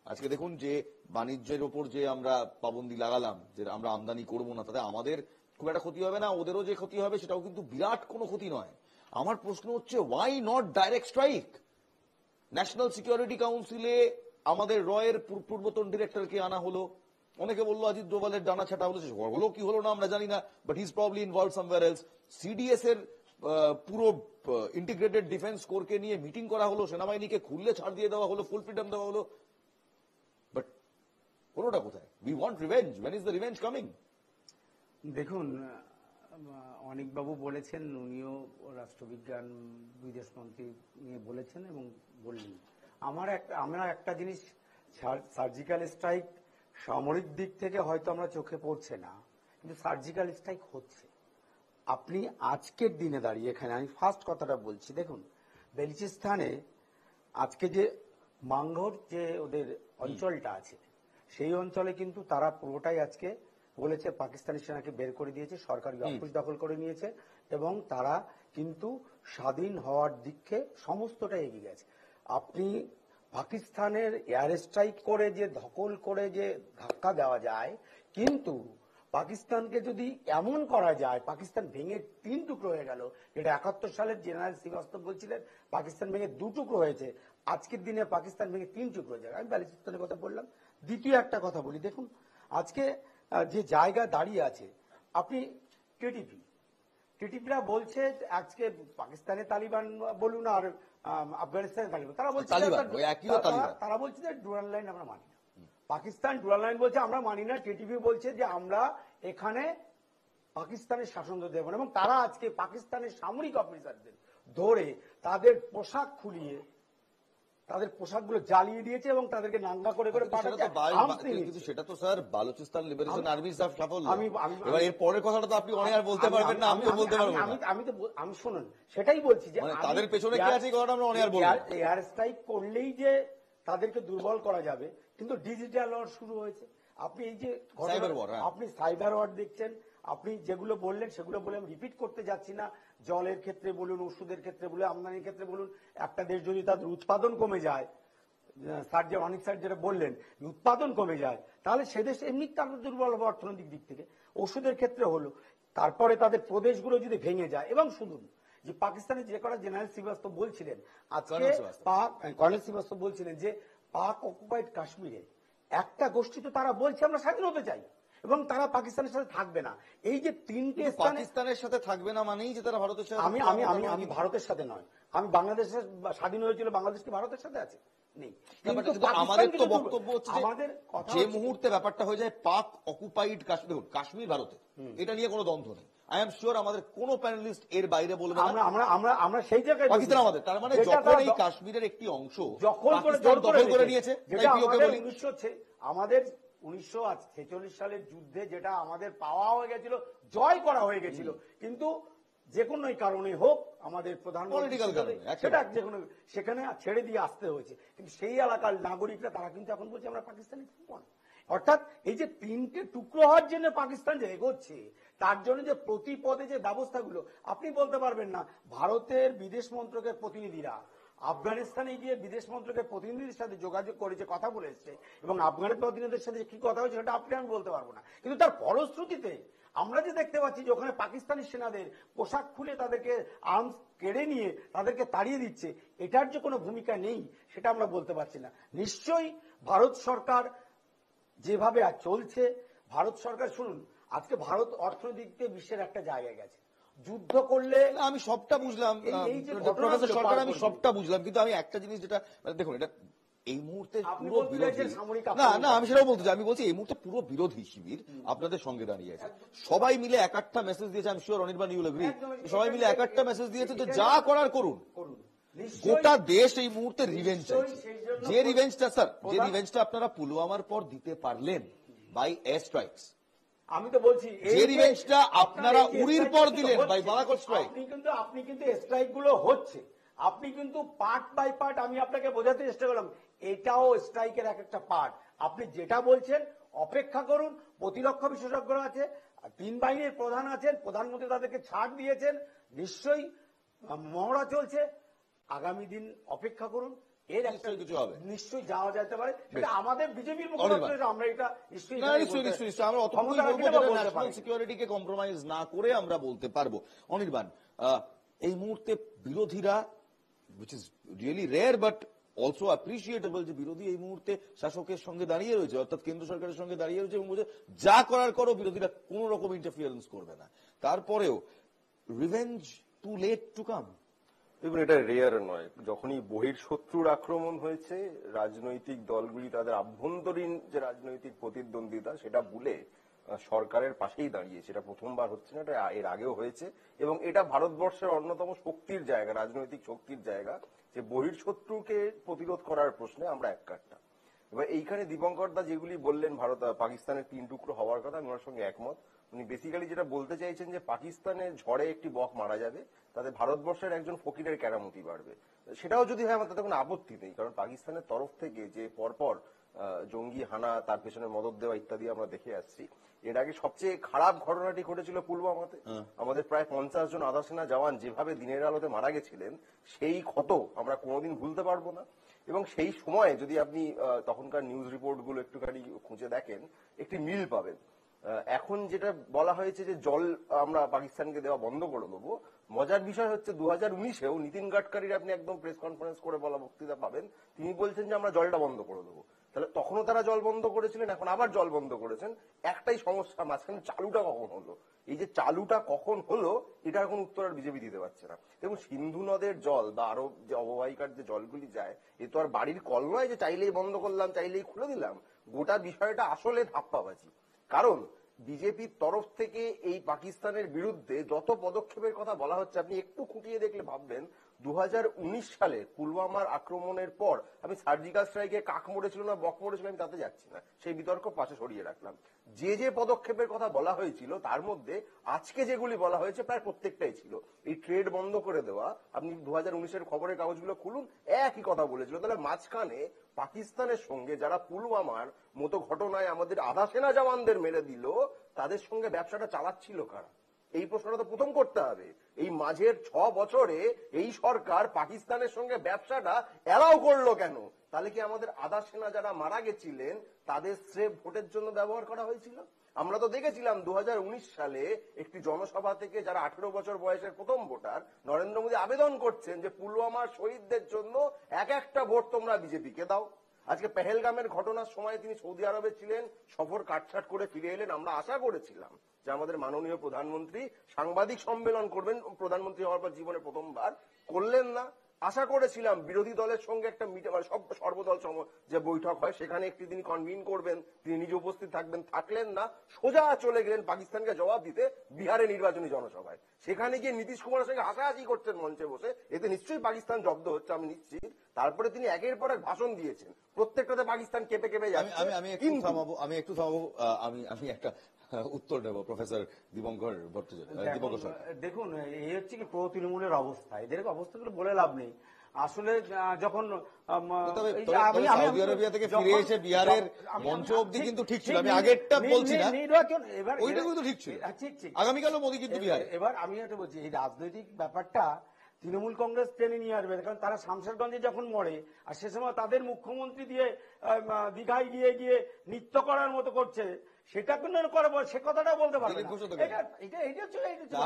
আজকে দেখুন যে বাণিজ্যের ওপর যে আমরা পাবন্দি লাগালাম, যে আমরা আমদানি করবো না, তাতে আমাদের খুব একটা ক্ষতি হবে না, ওদেরও যে ক্ষতি হবে সেটাও কিন্তু বিরাট কোনো ক্ষতি নয়। আমার প্রশ্ন হচ্ছে, why not direct strike? National security কাউন্সিলে আমাদের রয়ের পূর্বতন ডিরেক্টরকে আনা হলো, অনেকে বললো অজিত ডোভালের ডানা ছাটা হলো, হলো কি হলো না আমরা জানি না, but he is probably involved somewhere else. CDS এর পুরো ইন্টিগ্রেটেড ডিফেন্স কোরকে নিয়ে মিটিং করা হলো, সেনাবাহিনীকে খুললে ছাড় দিয়ে দেওয়া হলো, ফুল ফ্রিডম দেওয়া হলো, বাট কোনোটা কোথায়? We want revenge, when is the revenge coming? দেখুন, অনিকবাবু বলেছেন, উনিও রাষ্ট্রবিজ্ঞান বিদেশমন্ত্রী নিয়ে বলেছেন এবং বললেন। আমরা একটা জিনিস, সার্জিক্যাল স্ট্রাইক সামরিক দিক থেকে হয়তো আমরা চোখে পড়ছে না, কিন্তু সার্জিক্যাল স্ট্রাইক হচ্ছে। আপনি আজকের দিনে দাঁড়িয়ে, এখানে আমি ফার্স্ট কথাটা বলছি, দেখুন বেলুচিস্তানে আজকে যে মাঙ্গোর যে ওদের অঞ্চলটা আছে, সেই অঞ্চলে কিন্তু তারা পুরোটাই আজকে বলেছে পাকিস্তানি সেনাকে বের করে দিয়েছে, সরকারি অফিস দখল করে নিয়েছে এবং তারা কিন্তু স্বাধীন হওয়ার দিকে সমস্তটা এগিয়ে গেছে। আপনি পাকিস্তানের এয়ার স্ট্রাইক করে যে ধকল করে যে ধাক্কা দেওয়া যায়, কিন্তু পাকিস্তানকে যদি এমন করা যায়, পাকিস্তান ভেঙে 3 টুকরো হয়ে গেল, যেটা 71 সালের জেনারেল শ্রীবাস্তব বলছিলেন পাকিস্তান ভেঙে 2 টুকরো হয়েছে, আজকের দিনে পাকিস্তান ভেঙে 3 টুকরো হয়ে যায়। আমি বালুচিস্তানের কথা বললাম। দ্বিতীয় একটা কথা বলি, দেখুন আজকে যে জায়গা দাঁড়িয়ে আছে, আপনি টিটিপিরা বলছে আজকে পাকিস্তানে তালিবান বলুন আর আফগানিস্তানে তালিবান, তারা বলছে তারা বলছে যে ডুরাল লাইন আমরা মানি না। পাকিস্তান ডুরাল লাইন বলছে আমরা মানি না, টিটিপি বলছে যে আমরা এখানে পাকিস্তানের শাসন দেব না, এবং তারা আজকে পাকিস্তানের সামরিক অফিসারদের ধরে তাদের পোশাক খুলিয়ে তাদের পোশাকগুলো জ্বালিয়ে দিয়েছে এবং তাদেরকে নাঙ্গা করে করে কিন্তু সেটা তো স্যার বালুচিস্তান লিবারেশন আর্মি সাফল্য। এবার এর পরের কথাটা তো আপনি অনেক আর বলতে পারবেন না, আমিও বলতে পারবো না। আমি শুনুন, সেটাই বলছি যে তাদের পেছনে কি আছে, কথাটা আমরা অনেক আর বলবো। এয়ার স্ট্রাইক করলেই যে তাদেরকে দুর্বল করা যাবে, কিন্তু ডিজিটাল ওয়ার শুরু হয়েছে। আপনি এই যে আপনি সাইবার ওয়ার দেখছেন, আপনি যেগুলো বললেন সেগুলো বলে আমি রিপিট করতে যাচ্ছি না। জলের ক্ষেত্রে বলুন, ওষুধের ক্ষেত্রে বলুন, আমদানির ক্ষেত্রে বলুন, একটা দেশ যদি তাদের উৎপাদন কমে যায়, অনেক স্যার যেটা বললেন, উৎপাদন কমে যায়, তাহলে সে দেশ এমনি তাদের দুর্বল হবে অর্থনৈতিক দিক থেকে। ওষুধের ক্ষেত্রে হলো, তারপরে তাদের প্রদেশগুলো যদি ভেঙে যায়, এবং শুধু যে পাকিস্তানের যে কটা জেনারেল শ্রীবাস্তব বলছিলেন আজকে, কর্নেল শ্রীবাস্তব বলছিলেন যে পাক অকুপাইড কাশ্মীরে একটা গোষ্ঠী তো তারা বলছে আমরা স্বাধীন হতে চাই এবং তারা পাকিস্তানের সাথে থাকবে না। এই যে 3টে পাকিস্তানের সাথে থাকবে না মানেই যে তারা ভারতের সাথে, আমি ভারতের সাথে নয়, আমি বাংলাদেশের স্বাধীন হয়েছিল, বাংলাদেশ কি ভারতের সাথে আছে? নেই। আমাদের তো বক্তব্য হচ্ছে যে মুহূর্তে ব্যাপারটা হয়ে যায় পাক অকুপাইড কাশ্মীর, দেখুন কাশ্মীর ভারতের, এটা নিয়ে কোনো দ্বন্দ্ব নেই। আই এম শিওর আমাদের কোনো প্যানেলিস্ট এর বাইরে বলবে না আমরা সেই জায়গায় পাকিস্তান আমাদের। তার মানে যখন এই কাশ্মীরের একটি অংশ দখল করে নিয়েছে, আমাদের 1946 সালের যুদ্ধে যেটা আমাদের পাওয়া হয়ে গেছিল, জয় করা হয়ে গেছিল, কিন্তু যে কোনো কারণে হোক আমাদের প্রধানমন্ত্রী সেটা যে কোনো সেখানে ছেড়ে দিয়ে আসতে হয়েছে, কিন্তু সেই এলাকার নাগরিকরা তারা কিন্তু এখন বলছে আমরা পাকিস্তানে থাকবো না। অর্থাৎ এই যে 3টে টুকরো হওয়ার জন্য পাকিস্তান যে এগোচ্ছে, তার জন্য যে প্রতি পদে যে ব্যবস্থাগুলো, আপনি বলতে পারবেন না ভারতের বিদেশ মন্ত্রকের প্রতিনিধিরা আফগানিস্তানে গিয়ে বিদেশ মন্ত্রকের প্রতিনিধিদের সাথে যোগাযোগ করেছে, কথা বলে এসছে, এবং আফগানের প্রতিনিধিদের সাথে কি কথা হয়েছে সেটা আপনি আমি বলতে পারবো না, কিন্তু তার ফলশ্রুতিতে আমরা যে দেখতে পাচ্ছি যে ওখানে পাকিস্তানি সেনাদের পোশাক খুলে তাদেরকে আর্মস কেড়ে নিয়ে তাদেরকে তাড়িয়ে দিচ্ছে, এটার যে কোনো ভূমিকা নেই সেটা আমরা বলতে পারছি না। নিশ্চয়ই ভারত সরকার যেভাবে চলছে, ভারত সরকার শুনুন আজকে ভারত অর্থনৈতিক বিশ্বের একটা জায়গায় গেছে, যুদ্ধ করলে আমি সবটা বুঝলাম প্রফেসর সরকার, আমি সবটা বুঝলাম, কিন্তু আমি একটা জিনিস যেটা দেখুন, এটা এই মুহূর্তে পুরো বিরোধী না, আমি সেটাও বলতে চাই, আমি বলছি এই মুহূর্তে পুরো বিরোধী শিবির আপনাদের সঙ্গে দাঁড়িয়ে আছে, সবাই মিলে এক একটা মেসেজ দিয়েছে, আমি sure Anirban you will agree, সবাই মিলে এক একটা মেসেজ দিয়েছে যে যা করার করুন। গোটা দেশ এই মুহূর্তে রিভেঞ্জ চাইছে, যে রিভেঞ্জটা স্যার, যে রিভেঞ্জটা আপনারা পুলওয়ামার পর দিতে পারলেন বাই এয়ার স্ট্রাইকস, আমি তো বলছি যে রিভেঞ্জটা আপনারা উরির পর দিলেন বাই বালাকোট স্ট্রাইক, আপনি কিন্তু স্ট্রাইক গুলো হচ্ছে, আপনি কিন্তু পার্ট বাই পার্ট, আমি আপনাকে বোঝাতে চেষ্টা করলাম, এটাও স্ট্রাইকের এক একটা পার্ট। আপনি যেটা বলছেন অপেক্ষা করুন, প্রতিরক্ষা বিশেষজ্ঞরা আছে, তিন বাহিনীর প্রধান আছেন, প্রধানমন্ত্রী তাদেরকে ছাড় দিয়েছেন, নিশ্চয়ই মহড়া চলছে, আগামী দিন অপেক্ষা করুন, এর একটা কিছু হবে, নিশ্চয়ই যাওয়া যেতে পারে। সেটা আমাদের বিজেপির অনির্বাণ। মুখপাত্র, আমরা এটা নিশ্চয়ই নিশ্চয়ই আমরা অতটুকুই বলবো যেটা ন্যাশনাল সিকিউরিটিকে কম্প্রোমাইজ না করে আমরা বলতে পারবো। অনির্বাণ, এই মুহূর্তে বিরোধীরা, which is really rare but also appreciable, যে বিরোধী এই মুহূর্তে শাসকের সঙ্গে দাঁড়িয়ে রয়েছে, অর্থাৎ কেন্দ্র সরকারের সঙ্গে দাঁড়িয়ে রয়েছে এবং বলছে যা করার করো, বিরোধীরা কোন রকম ইন্টারফিয়ারেন্স করবে না। তারপরেও revenge too late to come. দেখুন, এটা রেয়ার নয়। যখনই বহির্শত্রুর আক্রমণ হয়েছে, রাজনৈতিক দলগুলি তাদের আভ্যন্তরীণ যে রাজনৈতিক প্রতিদ্বন্দ্বিতা সেটা ভুলে সরকারের পাশেই দাঁড়িয়েছে। এটা প্রথমবার হচ্ছে না, এটা এর আগেও হয়েছে, এবং এটা ভারতবর্ষের অন্যতম শক্তির জায়গা, রাজনৈতিক শক্তির জায়গা, যে বহির্শত্রুকে প্রতিরোধ করার প্রশ্নে আমরা এককাট্টা। এবার এইখানে দীপঙ্কর দা যেগুলি বললেন পাকিস্তানের 3 টুকরো হওয়ার কথা, আমি ওনার সঙ্গে একমত। উনি বেসিক্যালি যেটা বলতে চাইছেন যে পাকিস্তানের ঝড়ে একটি বক মারা যাবে, তাতে ভারতবর্ষের একজন ফকিরের কেরামতি বাড়বে। সেটাও যদি হয়, আমার তাতে কোনো আপত্তি নেই, কারণ পাকিস্তানের তরফ থেকে যে পরপর জঙ্গি হানা, তার পেছনে মদত দেওয়া ইত্যাদি আমরা দেখে আসছি। এর আগে সবচেয়ে খারাপ ঘটনাটি ঘটেছিল পুলওয়ামাতে। আমাদের প্রায় 50 জন আধা সেনা জওয়ান যেভাবে দিনের আলোতে মারা গেছিলেন, সেই ক্ষত আমরা কোনোদিন ভুলতে পারবো না। এবং সেই সময় যদি আপনি তখনকার নিউজ রিপোর্ট গুলো একটুখানি খুঁজে দেখেন, একটি মিল পাবেন। এখন যেটা বলা হয়েছে যে জল আমরা পাকিস্তানকে দেওয়া বন্ধ করে দেবো, মজার বিষয় হচ্ছে 2019-এও নীতিন গাডকারির আপনি একদম প্রেস কনফারেন্স করে বলা বক্তৃতা পাবেন, তিনি বলছেন যে আমরা জলটা বন্ধ করে দেবো। তাহলে তখনও তারা জল বন্ধ করেছিলেন, এখন আবার জল বন্ধ করেছেন। একটাই সমস্যা, মাঝখানে চালুটা কখন হলো? এই যে চালুটা কখন হলো, এটার কোন উত্তর আর বিজেপি দিতে পারছে না। দেখুন, সিন্ধু নদের জল বা আরো যে অববাহিকার যে জলগুলি যায়, এ তো আর বাড়ির কল নয় যে চাইলেই বন্ধ করলাম, চাইলেই খুলে দিলাম। গোটা বিষয়টা আসলে ধাপ্পাবাজি। কারণ বিজেপির তরফ থেকে এই পাকিস্তানের বিরুদ্ধে যত পদক্ষেপের কথা বলা হচ্ছে, আপনি একটু খুঁটিয়ে দেখলে ভাববেন 2019 সালে পুলওয়ামার আক্রমণের পর, আমি সার্জিক্যাল স্ট্রাইকে কাক মরেছিল না বক মরেছিল আমি তাতে যাচ্ছি না, সেই বিতর্ক পাশে সরিয়ে রাখলাম। যে পদক্ষেপের কথা বলা হয়েছিল তার মধ্যে আজকে যেগুলি বলা হয়েছে প্রায় প্রত্যেকটাই ছিল। এই ট্রেড বন্ধ করে দেওয়া, আপনি 2019-এর খবরের কাগজগুলো খুলুন, একই কথা বলেছিল। তাহলে মাঝখানে পাকিস্তানের সঙ্গে যারা পুলওয়ামার মতো ঘটনায় আমাদের আধা সেনা জওয়ানদের মেরে দিল, তাদের সঙ্গে ব্যবসাটা চালাচ্ছিল কারা? এই প্রশ্নটা তো প্রথম করতে হবে। এই মাঝের 6 বছরে এই সরকার পাকিস্তানের সঙ্গে ব্যবসাটা এলাও করলো কেন? তাহলে কি আমাদের আধা সেনা যারা মারা গেছিলেন তাদের স্রেফ ভোটের জন্য ব্যবহার করা হয়েছিল? আমরা তো দেখেছিলাম 2019 সালে একটি জনসভা থেকে যারা 18 বছর বয়সের প্রথম ভোটার, নরেন্দ্র মোদী আবেদন করছেন যে পুলওয়ামার শহীদদের জন্য একটা ভোট তোমরা বিজেপিকে দাও। আজকে পেহেলগামের ঘটনার সময় তিনি সৌদি আরবে ছিলেন, সফর কাটছাট করে ফিরে এলেন। আমরা আশা করেছিলাম যে আমাদের মাননীয় প্রধানমন্ত্রী সাংবাদিক সম্মেলন করবেন, প্রধানমন্ত্রী হওয়ার পর জীবনে প্রথমবার করলেন না। আশা করেছিলাম বিরোধী দলের সঙ্গে একটা সর্বদল যে বৈঠক হয় সেখানে একটি তিনি কনভিন করবেন, তিনি নিজে উপস্থিত থাকবেন, থাকলেন না। সোজা চলে গেলেন পাকিস্তানকে জবাব দিতে বিহারে নির্বাচনী জনসভায়। সেখানে গিয়ে নীতিশ কুমারের সঙ্গে হাসাহাসি করছেন মঞ্চে বসে, এতে নিশ্চয়ই পাকিস্তান জব্দ হচ্ছে আমি নিশ্চিত। তারপরে তিনি একের পর এক ভাষণ দিয়েছেন, প্রত্যেকটাতে পাকিস্তান কেঁপে কেঁপে যাচ্ছে। আমি একটু থামাবো, আমি একটা উত্তর নেব প্রফেসর দীপঙ্কর ভট্টাচার্য। দেখুন, এই হচ্ছে কি প্রো তৃণমূলের অবস্থা, এদের অবস্থাগুলো বলে লাভ নেই। আসলে যখন সৌদি আরবিয়া থেকে ফিরে এসে বিহারের মঞ্চ অব্দি কিন্তু ঠিক ছিল, আমি আগেরটা বলছি না, নির্বাচন এবার ওইটা কিন্তু ঠিক ছিল, ঠিক ঠিক আগামীকালও মোদী কিন্তু বিহারে। এবার আমি একটা বলছি, এই রাজনৈতিক ব্যাপারটা তৃণমূল কংগ্রেস টেনে নিয়ে আসবে, কারণ তারা শামশেরগঞ্জে যখন মরে আর সে সময় তাদের মুখ্যমন্ত্রী দিয়ে দীঘায় গিয়ে গিয়ে নৃত্য করার মতো করছে, সেটা কিন্তু করবো, সে কথাটা বলতে পারবে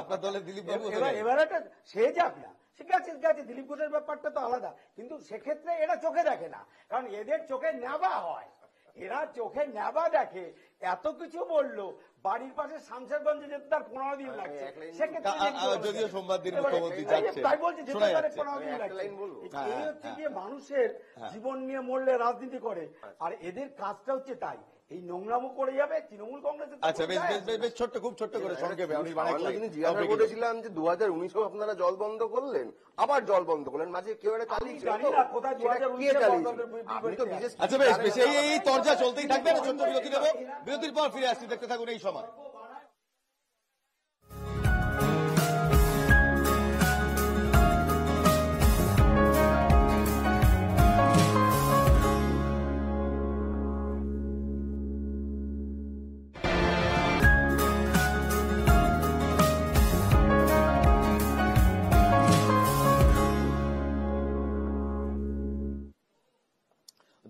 আপনার দলের দিলীপ বাবু। এবার একটা সে যাক না, ঠিক আছে দিলীপ ঘোষের ব্যাপারটা তো আলাদা, কিন্তু সেক্ষেত্রে এরা চোখে দেখে না, কারণ এদের চোখে নেবা হয়, এরা চোখে নেবা দেখে। এত কিছু বললো, বাড়ির পাশে শামশেরগঞ্জে যেতে তার 15 দিন লাগছে, যদিও সোমবার দিন মুখ্যমন্ত্রী যাচ্ছে, তাই বলছি 15 দিন লাগছে। এই হচ্ছে গিয়ে মানুষের জীবন নিয়ে মরলে রাজনীতি করে, আর এদের কাজটা হচ্ছে তাই, এই নোংরামো করে যাবে তৃণমূল কংগ্রেস। আচ্ছা, বেশ ছোট্ট, খুব ছোট্ট করে সংক্ষেপে আমি জিজ্ঞাসা করেছিলাম যে 2019-এও আপনারা জল বন্ধ করলেন, আবার জল বন্ধ করলেন, মাঝে কেউ একটা চালিয়েছিল। আচ্ছা বেশ, এই তরজা চলতেই থাকবে। ছোট্ট বিরতি দেবো, বিরতির পর ফিরে আসছি, দেখতে থাকুন এই সময়।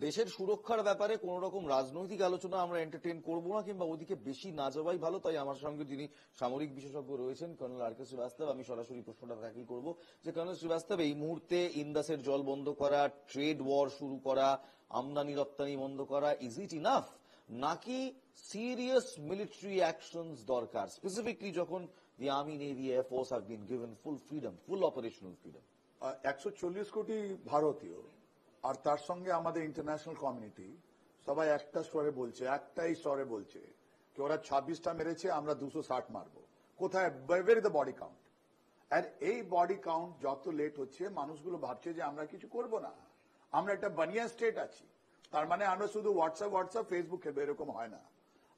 দেশের সুরক্ষার ব্যাপারে কোন রকম রাজনৈতিক আলোচনা আমরা এন্টারটেইন করব না, কিংবা ওদিকে বেশি না যাওয়াই ভালো। তাই আমার সঙ্গে যিনি সামরিক বিশেষজ্ঞ রয়েছেন কর্নেল আর কে শ্রীবাস্তব, আমি সরাসরি প্রশ্নটা তাকেই করব যে কর্নেল শ্রীবাস্তব, এই মুহূর্তে ইন্দাসের জল বন্ধ করা, ট্রেড ওয়ার শুরু করা, আমদানি রপ্তানি বন্ধ করা, ইজ ইট ইনাফ, নাকি সিরিয়াস মিলিটারি অ্যাকশনস দরকার, স্পেসিফিকলি যখন the army, navy, air force have been given full freedom, full operational freedom? 140 কোটি ভারতীয় আর তার সঙ্গে আমাদের ইন্টারন্যাশনাল কমিউনিটি সবাই একটা স্বরে বলছে, একটাই স্বরে বলছে কি ওরা 26টা মেরেছে, আমরা 260 মারবো। কোথায়, where is the body count? আর এই বডি কাউন্ট যত লেট হচ্ছে, মানুষগুলো ভাবছে যে আমরা কিছু করব না, আমরা একটা বানিয়া স্টেট আছি। তার মানে আমরা শুধু হোয়াটসঅ্যাপ ফেসবুক খেলবো, এরকম হয় না।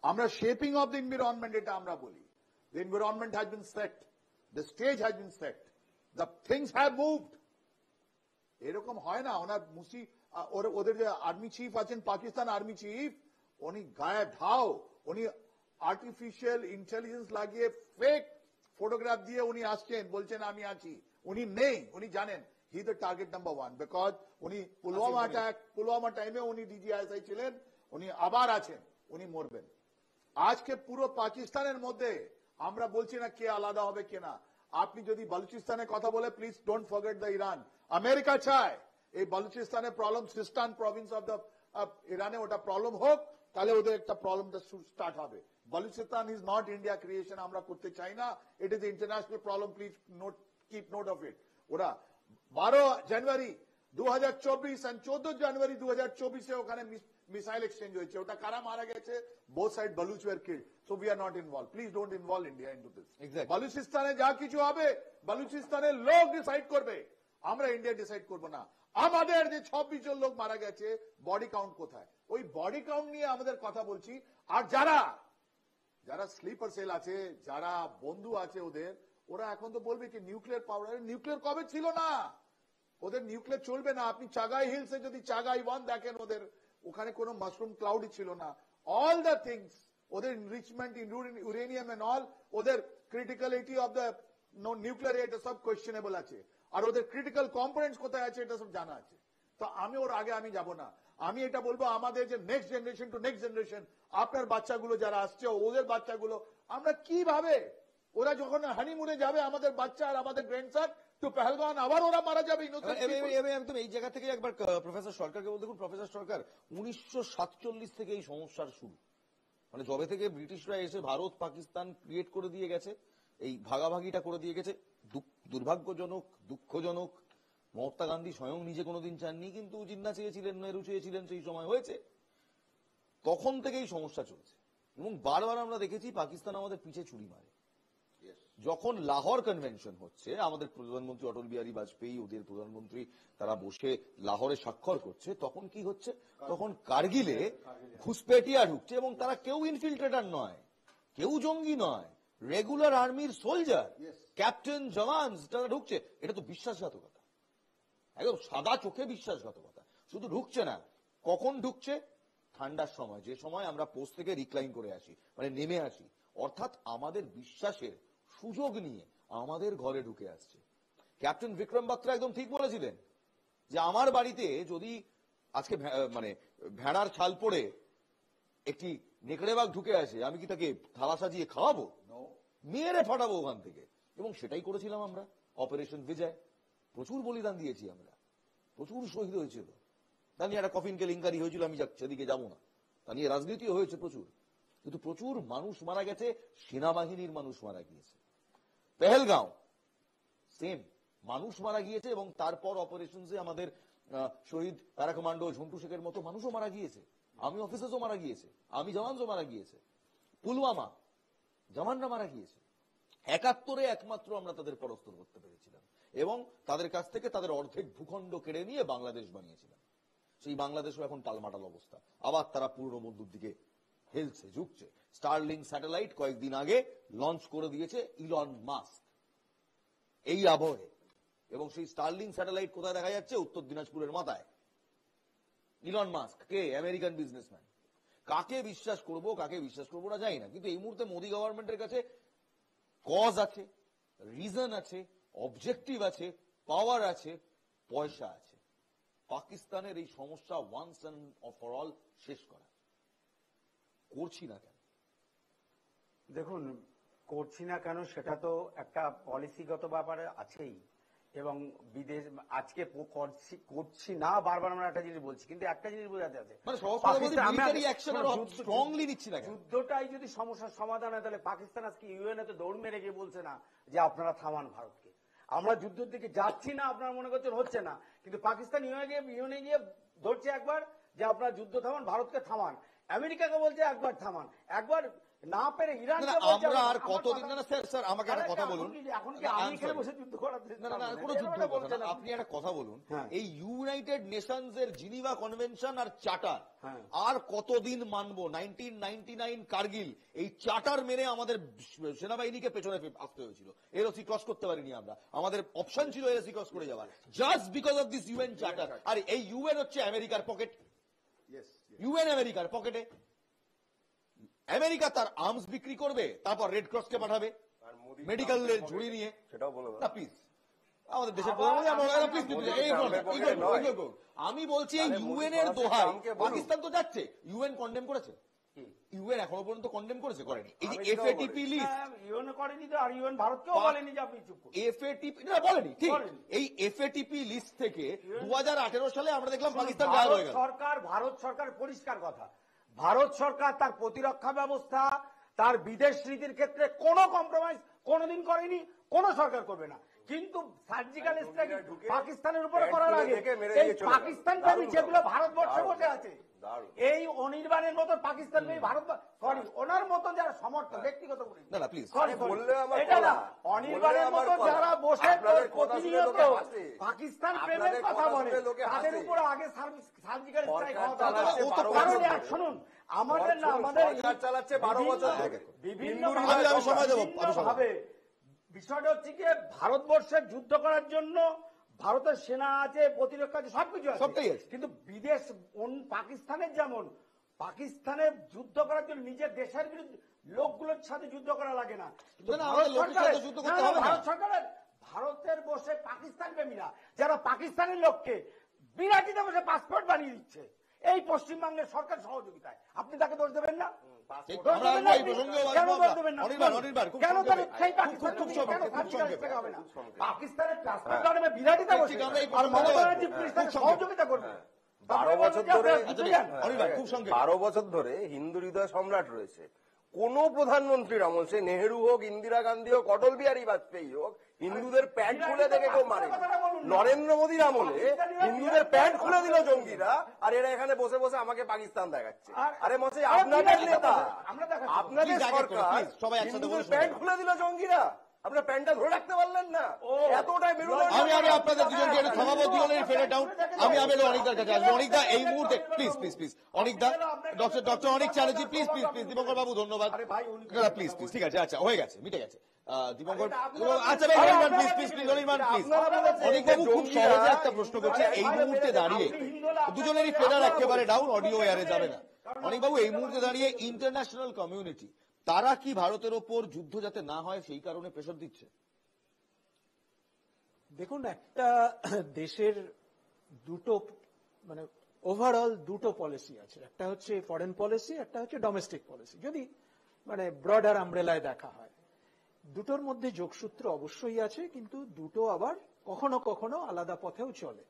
আমরা শেপিং অফ দ্য এনভায়রনমেন্ট, এটা আমরা বলি। The environment has been set, the stage has been set, the things have moved. এরকম হয় না। ওনার ওদের যে আর্মি চিফ আছেন, পাকিস্তান আর্মি চিফ, উনি গায়ে ঢাও, উনি আর্টিফিশিয়াল ইন্টেলিজেন্স লাগিয়ে ফেক ফটোগ্রাফ দিয়ে উনি আসছেন, বলছেন আমি আছি। উনি নেই, উনি জানেন he the target number 1, because উনি পুলওয়ামা টাইমে উনি ডিজিআইএসআই ছিলেন, উনি আবার আছেন, উনি মরবেন। আজকে পুরো পাকিস্তানের মধ্যে আমরা বলছি না কে আলাদা হবে কে না। আপনি যদি বালুচিস্তানের কথা বলে, please don't forget the Iran. America চায় এই বালুচিস্তানের problem, Sistan province of the ইরানে ওটা প্রবলেম হোক, তাহলে ওদের একটা প্রবলেমটা স্টার্ট হবে। Balochistan is not India creation, আমরা করতে চাই না। It is international problem, please keep note of it. ওরা 12 জানুয়ারি 2024 আর 14 জানুয়ারি 2024 ওখানে মিসাইল এক্সচেঞ্জ হয়েছে। ওটা কারা মারা গেছে? Both side Baloch were killed. So we are not involve. Please don't involve India into this. বালুচিস্তানে যা কিছু হবে বালুচিস্তানের লোক ডিসাইড করবে, আমরা ইন্ডিয়া ডিসাইড করব না। আমাদের যে 26 জন লোক মারা গেছে, বডি কাউন্ট কোথায়? ওই বডি কাউন্ট নিয়ে আমাদের কথা বলছি। আর যারা স্লিপার সেল আছে, যারা বন্ধু আছে ওদের, ওরা এখন তো বলবে কি নিউক্লিয়ার পাওয়ার। নিউক্লিয়ার কবে ছিল না? ওদের নিউক্লিয়ার চলবে না। আপনি চাগাই হিলসে যদি চাগাই 1 দেখেন, ওদের ওখানে কোনো মাশরুম ক্লাউডই ছিল না। অল দ্য থিংস, ওদের enrichment in uranium and all, ওদের ক্রিটিক্যালিটি অফ দ্য নিউক্লিয়ার, এটা সব কোয়েশ্চেনেবল আছে। আর ওদের ক্রিটিক্যাল কম্পোনেন্টস কোথায় আছে, এটা সব জানা আছে। তো আমি ওর আগে আমি যাব না। আমি এটা বলবো, আমাদের যে next generation to next generation, আপনার বাচ্চাগুলো যারা আসছে, ওদের বাচ্চাগুলো, আমরা কিভাবে, ওরা যখন হানিমুনে যাবে, আমাদের বাচ্চা আর আমাদের গ্র্যান্ডসন টু পেহেলগাঁও, আবার ওরা মারা যাবে। একদম এই জায়গা থেকে একবার প্রফেসর সরকারকে বলতে, দেখুন প্রফেসর সরকার, 1947 থেকে এই সমস্যার শুরু, মানে যবে থেকে ব্রিটিশরা এসে ভারত পাকিস্তান ক্রিয়েট করে দিয়ে গেছে, এই ভাগাভাগিটা করে দিয়ে গেছে, দুর্ভাগ্যজনক, দুঃখজনক। মহাত্মা গান্ধী স্বয়ং নিজে কোনোদিন চাননি, কিন্তু জিন্না চেয়েছিলেন, নেহরু চেয়েছিলেন, সেই সময় হয়েছে। তখন থেকেই সমস্যা চলছে এবং বারবার আমরা দেখেছি পাকিস্তান আমাদের পিছে ছুরি মারে। যখন লাহোর কনভেনশন হচ্ছে, আমাদের প্রধানমন্ত্রী অটল বিহারী বাজপেয়ী, ওদের প্রধানমন্ত্রী, তারা বসে লাহোরে স্বাক্ষর করছে, তখন কি হচ্ছে? তখন কার্গিলে ঘুসপেটিয়া ঢুকছে এবং তারা কেউ ইনফিল্ট্রেটার নয়, কেউ জঙ্গি নয়, রেগুলার আর্মির সোলজার, ক্যাপ্টেন, জওয়ান, তারা ঢুকছে। এটা তো বিশ্বাসঘাতকতা, একদম সাদা চোখে বিশ্বাসঘাতকতা। শুধু ঢুকছে না, কখন ঢুকছে? ঠান্ডার সময়, যে সময় আমরা পোস্ট থেকে রিক্লাইন করে আসি, মানে নেমে আসি, অর্থাৎ আমাদের বিশ্বাসের সুযোগ নিয়ে আমাদের ঘরে ঢুকে আসছে। ক্যাপ্টেন বিক্রম বাত্রা একদম ঠিক বলেছিলেন যে আমার বাড়িতে যদি আজকে মানে ভেড়ার ছাল পড়ে একটি নেকড়ে বাঘ ঢুকে আসে, আমি কি তাকে থালা সাজিয়ে খাওয়াবো? মেরে ফাটাবো ওখান থেকে। এবং সেটাই করেছিলাম আমরা। অপারেশন বিজয়, প্রচুর বলিদান দিয়েছি আমরা, প্রচুর শহীদ হয়েছিল। তা নিয়ে একটা কফিন কেলেঙ্কারি হয়েছিল, আমি সেদিকে যাবো না। তা নিয়ে রাজনীতিও হয়েছে প্রচুর, কিন্তু প্রচুর মানুষ মারা গেছে, সেনাবাহিনীর মানুষ মারা গিয়েছে। পেহেলগাঁও সেম, মানুষ মারা গিয়েছে এবং তারপর অপারেশনসে আমাদের শহীদ প্যারা কমান্ডো ঝন্টু শেখের মতো মানুষও মারা গিয়েছে, আর্মি অফিসার্সও মারা গিয়েছে, আর্মি জওয়ানও মারা গিয়েছে, পুলওয়ামা জওয়ানরা মারা গিয়েছে। 71-এ একমাত্র আমরা তাদের পরাস্ত করতে পেরেছিলাম এবং তাদের কাছ থেকে তাদের অর্ধেক ভূখণ্ড কেড়ে নিয়ে বাংলাদেশ বানিয়েছিলাম। সেই বাংলাদেশও এখন টালমাটাল অবস্থা, আবার তারা পূর্ণ বন্ধুর দিকে হেলছে, ঝুঁকছে। স্টারলিংক স্যাটেলাইট কয়েকদিন আগে লঞ্চ করে দিয়েছে ইলন মাস্ক এই আবহে, এবং সেই স্টারলিংক স্যাটেলাইট কোথায় দেখা যাচ্ছে? উত্তর দিনাজপুরের মাথায়। ইলন মাস্ক কে? American businessman. কাকে বিশ্বাস করব, কাকে বিশ্বাস করবো না জানি না, কিন্তু এই মুহূর্তে মোদী গভর্নমেন্টের কাছে কজ আছে, রিজন আছে, অবজেক্টিভ আছে, পাওয়ার আছে, পয়সা আছে। পাকিস্তানের এই সমস্যা ওয়ান্স এন্ড ফর অল শেষ করা? করছি না কেন? দেখুন, করছি না কেন সেটা তো একটা পলিসিগত ব্যাপারে আছেই, এবং বিদেশ আজকে করছি না বারবার আমরা একটা জিনিস বলছি, কিন্তু একটা জিনিস বোঝাতে আছে, মানে সহজ কথা বলতে মিলিটারি অ্যাকশন স্ট্রংলি নিচ্ছি না কেন? যুদ্ধটাই যদি সমস্যার সমাধান হয়, তাহলে পাকিস্তান আজকে ইউএনএ তো দৌড় মেরে গিয়ে বলছে না যে আপনারা থামান ভারতকে। আমরা যুদ্ধের দিকে যাচ্ছি না, আপনারা মনে করছেন হচ্ছে না, কিন্তু পাকিস্তান ইউএনএ গিয়ে ধরছে একবার যে আপনারা যুদ্ধ থামান, ভারতকে থামান। আমেরিকাকে বলছে একবার থামান, একবার না পেরে ইরান। আমরা আর কতদিন? না স্যার আমাকে একটা কথা বলুন। এখন কি আমি এখানে বসে যুদ্ধ করার? না কোনো যুদ্ধ করছে না। আপনি একটা কথা বলুন, এই ইউনাইটেড নেশনস এর জিনিভা কনভেনশন আর চার্টার আর কতদিন মানবো? 1999 কার্গিল, এই চার্টার মেনে আমাদের সেনাবাহিনীকে পেছনে আসতে হয়েছিল। এলওসি ক্রস করতে পারিনি আমরা, আমাদের অপশন ছিল এলওসি ক্রস করে যাওয়ার, just because of this UN charter. আর এই ইউএন হচ্ছে আমেরিকার পকেট, ইউএন আমেরিকার পকেটে। আমেরিকা তার আর্মস বিক্রি করবে, তারপর রেড ক্রসকে পাঠাবে মেডিকেল ঝুড়ি নিয়ে। সেটাও বলো না প্লিজ, আমাদের দেশের আমি বলছি এই ইউএন এর দোহাই পাকিস্তান তো যাচ্ছে। ইউএন কন্ডেম করেছে? ইউএন এখনো পর্যন্ত কন্ডেম করেছে? করেনি। এই যে এফএটিপি লিস্ট, ইউএন করেনি তো, আর ইউএন ভারতকেও বলেনি যে আপনি চুপ করুন। এফএটিপি না বলেনি, ঠিক। এই এফএটিপি লিস্ট থেকে 2018 সালে আমরা দেখলাম পাকিস্তান গায়েব হয়ে গেল। ভারত সরকার পরিষ্কার কথা, ভারত সরকার তার প্রতিরক্ষা ব্যবস্থা, তার বিদেশ নীতির ক্ষেত্রে কোনো কম্প্রোমাইজ কোনোদিন করেনি, কোন সরকার করবে না। কিন্তু সার্জিক্যাল স্ট্রাইক পাকিস্তানের উপরে করার আগে এই পাকিস্তান প্রেমী যেগুলো ভারতবর্ষে বসে আছে, এই অনির্বাণের মতো পাকিস্তান প্রেমী ভারত, সরি ওনার মতো যারা সমর্থক, ব্যক্তিগত না প্লিজ এটা না, অনির্বাণের মতো যারা বসে প্রতিনিয়ত পাকিস্তান প্রেমের কথা বলে, তাদের উপর আগে সার্জিক্যাল স্ট্রাইক হওয়া। শুনুন, আমাদের না, আমাদের চালাচ্ছে 12 বছর বিভিন্ন ভাবে বিষয়টা হচ্ছে কি, ভারতবর্ষের যুদ্ধ করার জন্য ভারতের সেনা আছে, প্রতিরক্ষা আছে, সবকিছু আছে, কিন্তু বিদেশ পাকিস্তানের যেমন পাকিস্তানের যুদ্ধ করার জন্য নিজের দেশের বিরুদ্ধে লোকগুলোর সাথে যুদ্ধ করা লাগে না। ভারত সরকারের ভারতের বসে পাকিস্তান প্রেমীরা যারা পাকিস্তানের লোককে বিরাটিতে বসে পাসপোর্ট বানিয়ে দিচ্ছে এই পশ্চিমবঙ্গের সরকার সহযোগিতায়, আপনি তাকে দোষ দেবেন না? পাকিস্তানের পাসপোর্ট বিরাটিতে বসে আর মমতা ব্যানার্জি পুলিশের সহযোগিতা করবে। 12 বছর ধরে হিন্দু হৃদয় সম্রাট রয়েছে। কোন প্রধানমন্ত্রীর আমল, সে নেহেরু হোক, ইন্দিরা গান্ধী হোক, অটল বিহারী বাজপেয়ী হোক, হিন্দুদের প্যান্ট খুলে দেখে কেউ মারে। নরেন্দ্র মোদীর আমলে হিন্দুদের প্যান্ট খুলে দিল জঙ্গিরা, আর এরা এখানে বসে বসে আমাকে পাকিস্তান দেখাচ্ছে। আরে মশাই, আপনাদের নেতা, আপনাদের সরকার হিন্দুদের প্যান্ট খুলে দিল জঙ্গিরা, আপনার প্যান্টটা ধরে রাখতে পারলেন না? এতটাই মেরুদণ্ড। আমি আপনাদের দুজনকে একটু থামাবো, দুজনের ফেলে ডাউন। আমি অনিকদার কাছে আসবো। অনিকদা এই মুহূর্তে প্লিজ অনিকদা, ডক্টর অনিক চ্যাটার্জি প্লিজ দীপঙ্কর বাবু ধন্যবাদ। প্লিজ ঠিক আছে, আচ্ছা হয়ে গেছে, মিটে গেছে। দীপঙ্কর আচ্ছা প্লিজ অনির্বাণ প্লিজ। অনিকবাবু খুব সহজে একটা প্রশ্ন করছে, এই মুহূর্তে দাঁড়িয়ে দুজনেরই ফেডার একেবারে ডাউন, অডিও এয়ারে যাবে না। অনিকবাবু এই মুহূর্তে দাঁড়িয়ে ইন্টারন্যাশনাল কমিউনিটি তারা কি ভারতের ওপর যুদ্ধ যাতে না হয় সেই কারণে প্রেশার দিচ্ছে? দেখুন, একটা দেশের দুটো মানে ওভারঅল দুটো পলিসি আছে, একটা হচ্ছে ফরেন পলিসি, একটা হচ্ছে ডোমেস্টিক পলিসি। যদি মানে ব্রডার আমব্রেলায় দেখা হয়, দুটোর মধ্যে যোগসূত্র অবশ্যই আছে, কিন্তু দুটো আবার কখনো কখনো আলাদা পথেও চলে।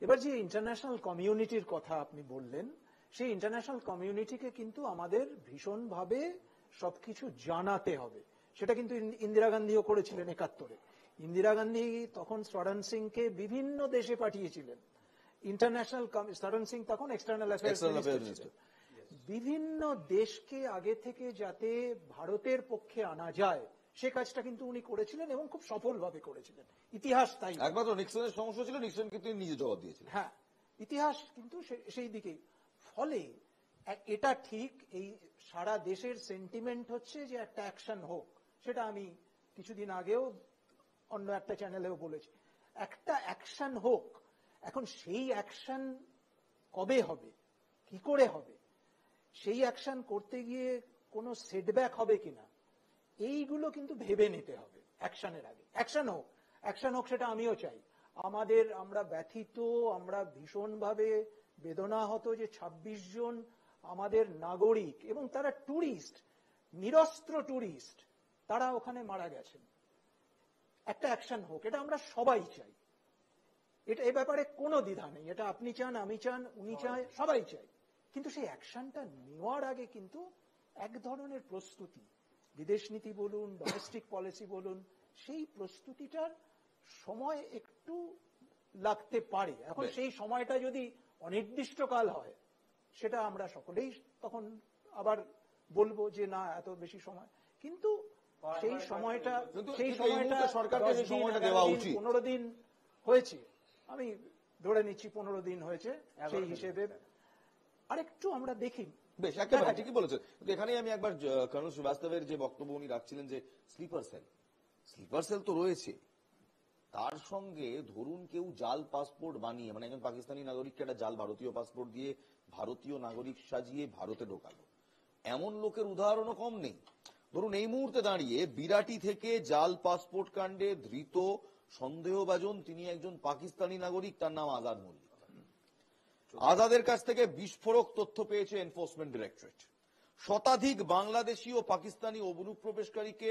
এবার যে ইন্টারন্যাশনাল কমিউনিটির কথা আপনি বললেন, সেই ইন্টারন্যাশনাল কমিউনিটিকে কিন্তু আমাদের ভীষণভাবে সবকিছু জানাতে হবে। সেটা কিন্তু ইন্দিরা গান্ধীও করেছিলেন 71-এ। ইন্দিরা গান্ধী তখন স্বরণ সিংকে বিভিন্ন দেশে পাঠিয়েছিলেন। ইন্টারন্যাশনাল স্বরণ সিং তখন এক্সটার্নাল অ্যাফেয়ার্স মিনিস্টার। বিভিন্ন দেশকে আগে থেকে যাতে ভারতের পক্ষে আনা যায় সে কাজটা কিন্তু উনি করেছিলেন এবং খুব সফলভাবে করেছিলেন। ইতিহাস তাই। একমাত্র নিক্সনের সমস্যা ছিল, নিক্সন কিন্তু নিজে জবাব দিয়েছিলেন। হ্যাঁ, ইতিহাস কিন্তু সেই দিকেই। ফলে এটা ঠিক, এই সারা দেশের সেন্টিমেন্ট হচ্ছে যে একটা অ্যাকশন হোক। সেটা আমি কিছুদিন আগেও অন্য একটা চ্যানেলেও বলেছি, একটা অ্যাকশন হোক। এখন সেই অ্যাকশন কবে হবে, কি করে হবে, সেই অ্যাকশন করতে গিয়ে কোনো সেটব্যাক হবে কিনা, এইগুলো কিন্তু ভেবে নিতে হবে অ্যাকশনের আগে। অ্যাকশন হোক সেটা আমিও চাই। আমরা ব্যথিত, আমরা ভীষণভাবে বেদনাহত যে ২৬ জন আমাদের নাগরিক এবং তারা ট্যুরিস্ট, নিরস্ত্র ট্যুরিস্ট, তারা ওখানে মারা গেছেন। একটা অ্যাকশন হোক, এটা আমরা সবাই চাই, এটা এ ব্যাপারে কোনো দ্বিধা নেই। এটা আপনি চান, আমি চান, উনি চায়, সবাই চাই। কিন্তু সেই অ্যাকশনটা নেওয়ার আগে কিন্তু এক ধরনের প্রস্তুতি, বিদেশ নীতি বলুন, ডোমেস্টিক পলিসি বলুন, সেই প্রস্তুতিটার সময় একটু লাগতে পারে। এখন সেই সময়টা যদি অনির্দিষ্টকাল হয়, সেটা আমরা সকলেই তখন আবার বলবো যে না, এত বেশি সময়। কিন্তু সেই সময়টা সরকারকে যে সময়টা দেওয়া উচিত, 15 দিন হয়েছে, আমি ধরে নিচ্ছি 15 দিন হয়েছে, সেই হিসেবে আরেকটু আমরা দেখি। বেশ, একেবারে ঠিকই বলেছেন। কিন্তু এখানেই আমি একবার কর্নেল শ্রীবাস্তবের যে বক্তব্য উনি রাখছিলেন যে স্লিপার সেল তো রয়েছে, তার সঙ্গে ধরুন কেউ জাল পাসপোর্ট বানিয়ে, মানে একজন পাকিস্তানি নাগরিককে একটা জাল ভারতীয় পাসপোর্ট দিয়ে ভারতীয় নাগরিক সাজিয়ে ভারতে ঢোকালো, এমন লোকের উদাহরণও কম নেই। ধরুন এই মুহূর্তে দাঁড়িয়ে বিরাটি থেকে জাল পাসপোর্ট কাণ্ডে ধৃত সন্দেহভাজন, তিনি একজন পাকিস্তানি নাগরিক, তার নাম আজাদ মল্লিক। আজাদের কাছ থেকে বিস্ফোরক তথ্য পেয়েছে এনফোর্সমেন্ট ডিরেক্টরেট। শতাধিক বাংলাদেশি ও পাকিস্তানি অনুপ্রবেশকারীকে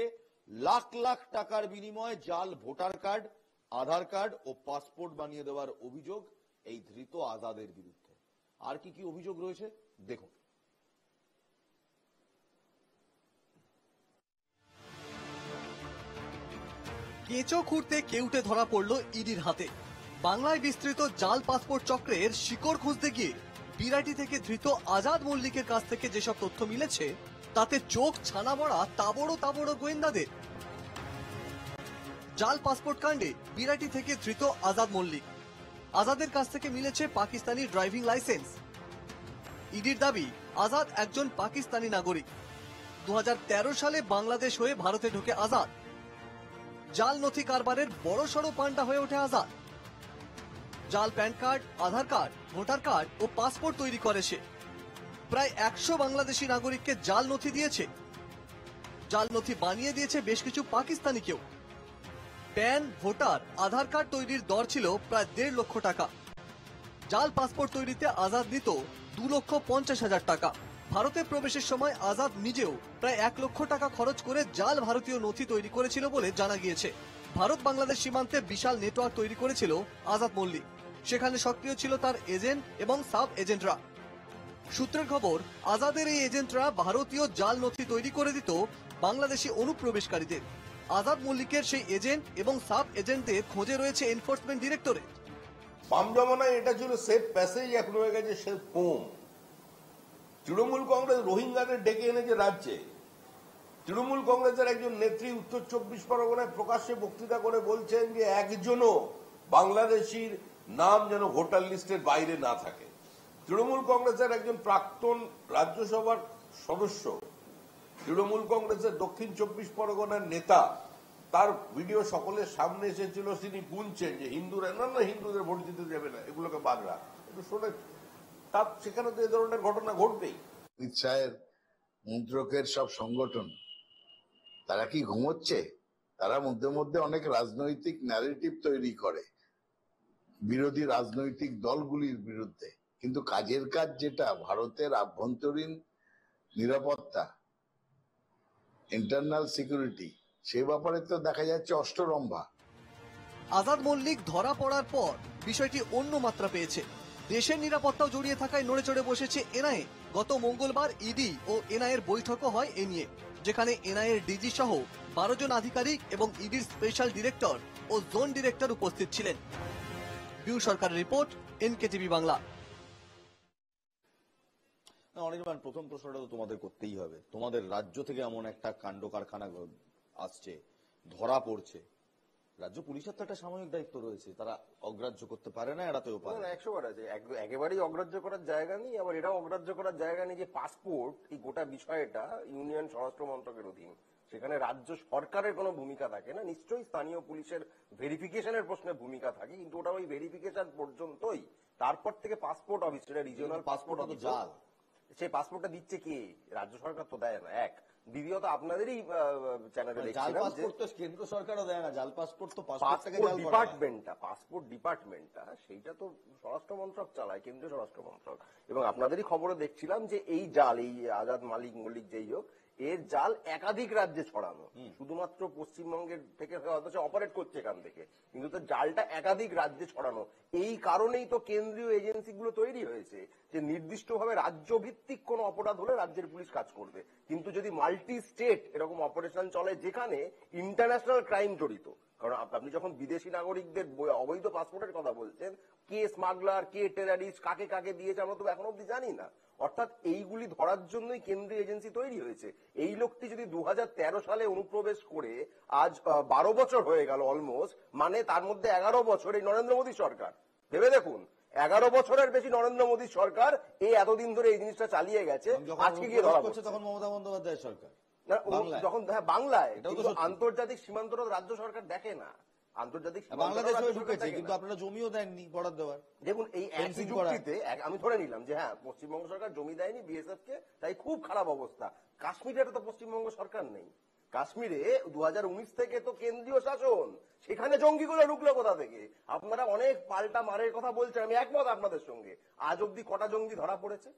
লাখ লাখ টাকার বিনিময়ে জাল ভোটার কার্ড, আধার কার্ড ও পাসপোর্ট বানিয়ে দেওয়ার অভিযোগ এই ধৃত আজাদের বিরুদ্ধে। আর কি কি অভিযোগ রয়েছে দেখুন। কেঁচো খুঁড়তে কেউটে ধরা পড়ল ইডির হাতে। বাংলায় বিস্তৃত জাল পাসপোর্ট চক্রের শিকড় খুঁজতে গিয়ে বিরাটি থেকে ধৃত আজাদ মল্লিকের কাছ থেকে যেসব তথ্য মিলেছে, তাতে চোখ ছানা বড়া তাবড়ো তাবড়ো গোয়েন্দাদের। জাল পাসপোর্ট কাণ্ডে বিরাটি থেকে ধৃত আজাদ মল্লিক। আজাদের কাছ থেকে মিলেছে পাকিস্তানি ড্রাইভিং লাইসেন্স। ইডির দাবি, আজাদ একজন পাকিস্তানি নাগরিক। 2013 সালে বাংলাদেশ হয়ে ভারতে ঢোকে আজাদ। জাল নথি কারবারের বড়সড় পান্ডা হয়ে ওঠে আজাদ। জাল প্যান কার্ড, আধার কার্ড, ভোটার কার্ড ও পাসপোর্ট তৈরি করে সে। প্রায় 100 বাংলাদেশি নাগরিককে জাল নথি দিয়েছে। জাল নথি বানিয়ে দিয়েছে বেশ কিছু পাকিস্তানিকেও। প্যান, ভোটার, আধার কার্ড তৈরির দর ছিল প্রায় 1.5 লক্ষ টাকা। জাল পাসপোর্ট তৈরিতে আজাদ নিত 2,50,000 টাকা। ভারতে প্রবেশের সময় আজাদ নিজেও প্রায় 1 লক্ষ টাকা খরচ করে জাল ভারতীয় নথি তৈরি করেছিল বলে জানা গিয়েছে। ভারত বাংলাদেশ সীমান্তে বিশাল নেটওয়ার্ক তৈরি করেছিল আজাদ মল্লিক। সেখানে সক্রিয় ছিল তার এজেন্ট এবং সাব এজেন্টরা। সূত্রের খবর, আজাদের এই এজেন্টরা ভারতীয় জাল নথি তৈরি করে দিত বাংলাদেশি অনুপ্রবেশকারীদের। আজাদ মল্লিকের সেই এজেন্ট এবং সাব এজেন্টদের খোঁজে রয়েছে এনফোর্সমেন্ট ডিরেক্টরেট। বাম জমানায় এটা ছিল সেফ প্যাসেজ, এখন হয়ে গেছে সেফ হোম। তৃণমূল কংগ্রেস রোহিঙ্গাদের ডেকে এনেছে রাজ্যে। তৃণমূল কংগ্রেসের একজন নেত্রী উত্তর 24 পরগনায় প্রকাশ্যে বক্তৃতা করে বলছেন যে একজনও বাংলাদেশির নাম যেন ভোটার লিস্টের বাইরে না থাকে। তৃণমূল কংগ্রেসের একজন প্রাক্তন রাজ্যসভার সদস্য, তৃণমূল কংগ্রেসের দক্ষিণ 24 পরগনার নেতা, তার ভিডিও সকলের সামনে এসেছিল। তিনি গুনছেন যে হিন্দুরা, না হিন্দুদের ভোট দিতে যাবে না, এগুলোকে বাদ রাখ। একটু শোনে, তার সেখানে তো এ ধরনের ঘটনা ঘটবেই। অমিত শাহের মন্ত্রকের সব সংগঠন, তারা কি ঘুমোচ্ছে? তারা মধ্যে মধ্যে অনেক রাজনৈতিক ন্যারেটিভ তৈরি করে বিরোধী রাজনৈতিক দলগুলির বিরুদ্ধে, কিন্তু কাজের কাজ যেটা ভারতের আভ্যন্তরীণ নিরাপত্তা, ইন্টারনাল সিকিউরিটি, সে ব্যাপারে তো দেখা যাচ্ছে অষ্টরম্ভা। আজাদ মল্লিক ধরা পড়ার পর বিষয়টি অন্য মাত্রা পেয়েছে। দেশের নিরাপত্তাও জড়িয়ে থাকায় নড়ে চড়ে বসেছে এনআইএ। গত মঙ্গলবার ইডি ও এনআইএর বৈঠকও হয় এ নিয়ে, যেখানে এনআইএর ডিজি সহ 12 জন আধিকারিক এবং ইডির স্পেশাল ডিরেক্টর ও জোন ডিরেক্টর উপস্থিত ছিলেন। বিউ সরকারের রিপোর্ট, এনকেটিভি বাংলা। অনির্বাণ, প্রথম প্রশ্নটা তো তোমাদের করতেই হবে। তোমাদের রাজ্য থেকে এমন একটা কাণ্ড কারখানা আসছে, ধরা পড়ছে, রাজ্য পুলিশের তো একটা সাময়িক দায়িত্ব রয়েছে, তারা অগ্রাহ্য করতে পারে না, এড়াতেও পারে না। 100 বার আছে, একেবারেই অগ্রাহ্য করার জায়গা নেই। আবার এটাও অগ্রাহ্য করার জায়গা নেই যে পাসপোর্ট, এই গোটা বিষয়টা ইউনিয়ন স্বরাষ্ট্র মন্ত্রকের অধীন, সেখানে রাজ্য সরকারের কোনো ভূমিকা থাকে না। নিশ্চয়ই স্থানীয় পুলিশের ভেরিফিকেশনের প্রশ্নে ভূমিকা থাকে, কিন্তু ওটা ওই ভেরিফিকেশন পর্যন্তই। তারপর থেকে পাসপোর্ট অফিস, সেটা রিজিওনাল পাসপোর্ট অফিস, জাল, সেই পাসপোর্টটা দিচ্ছে কে? রাজ্য সরকার তো দেয় না। এক দ্বিতীয়ত আপনাদেরই চ্যানেলে জাল দেখছিলাম যে পাসপোর্ট তো কেন্দ্র সরকারও দেয় না, জাল পাসপোর্ট তো পাসপোর্ট থেকে পাসপোর্ট ডিপার্টমেন্টটা সেইটা তো স্বরাষ্ট্র মন্ত্রক চালায়, কেন্দ্রীয় স্বরাষ্ট্র মন্ত্রক। এবং আপনাদেরই খবরে দেখছিলাম যে এই জাল, এই আজাদ মল্লিক যেই হোক, এর জাল একাধিক রাজ্যে ছড়ানো, শুধুমাত্র পশ্চিমবঙ্গের থেকে অথচ অপারেট করছে এখান থেকে, কিন্তু তো জালটা একাধিক রাজ্যে ছড়ানো। এই কারণেই তো কেন্দ্রীয় এজেন্সিগুলো তৈরি হয়েছে, যে নির্দিষ্টভাবে রাজ্য ভিত্তিক কোন অপরাধ হলে রাজ্যের পুলিশ কাজ করবে। কিন্তু যদি মাল্টি স্টেট এরকম অপারেশন চলে যেখানে ইন্টারন্যাশনাল ক্রাইম জড়িত, কারণ আপনি যখন বিদেশি নাগরিকদের অবৈধ পাসপোর্টের কথা বলছেন, কে স্মাগলার, কে টেরারিস্ট, কাকে কাকে দিয়েছে আমরা তো এখন অব্দি জানি না। অর্থাৎ এইগুলি ধরার জন্যই কেন্দ্রীয় এজেন্সি তৈরি হয়েছে। এই লোকটি যদি 2013 সালে অনুপ্রবেশ করে আজ 12 বছর হয়ে গেল অলমোস্ট, মানে তার মধ্যে 11 বছর এই নরেন্দ্র মোদী সরকার, ভেবে দেখুন 11 বছরের বেশি নরেন্দ্র মোদী সরকার এই এতদিন ধরে এই জিনিসটা চালিয়ে গেছে। আজকে গিয়ে ধরা পড়ছে তখন মমতা বন্দ্যোপাধ্যায় সরকার যখন বাংলায়, আন্তর্জাতিক সীমান্তটা রাজ্য সরকার দেখে না। আন্তর্জাতিক বাংলাদেশে ঢুকেছে, কিন্তু আপনারা জমিও দেননি বরাদ্দ দেওয়ার। দেখুন এই একই যুক্তিতে আমি ধরে নিলাম যে হ্যাঁ পশ্চিমবঙ্গ সরকার জমি দেয়নি বিএসএফ কে, তাই খুব খারাপ অবস্থা। কাশ্মীরে তো পশ্চিমবঙ্গ সরকার নেই, কাশ্মীরে 2019 থেকে তো কেন্দ্রীয় শাসন, সেখানে জঙ্গিগুলো ঢুকলো কোথা থেকে? আপনারা অনেক পাল্টা মারের কথা বলছেন, আমি একমত আপনাদের সঙ্গে। আজ অব্দি কটা জঙ্গি ধরা পড়েছে?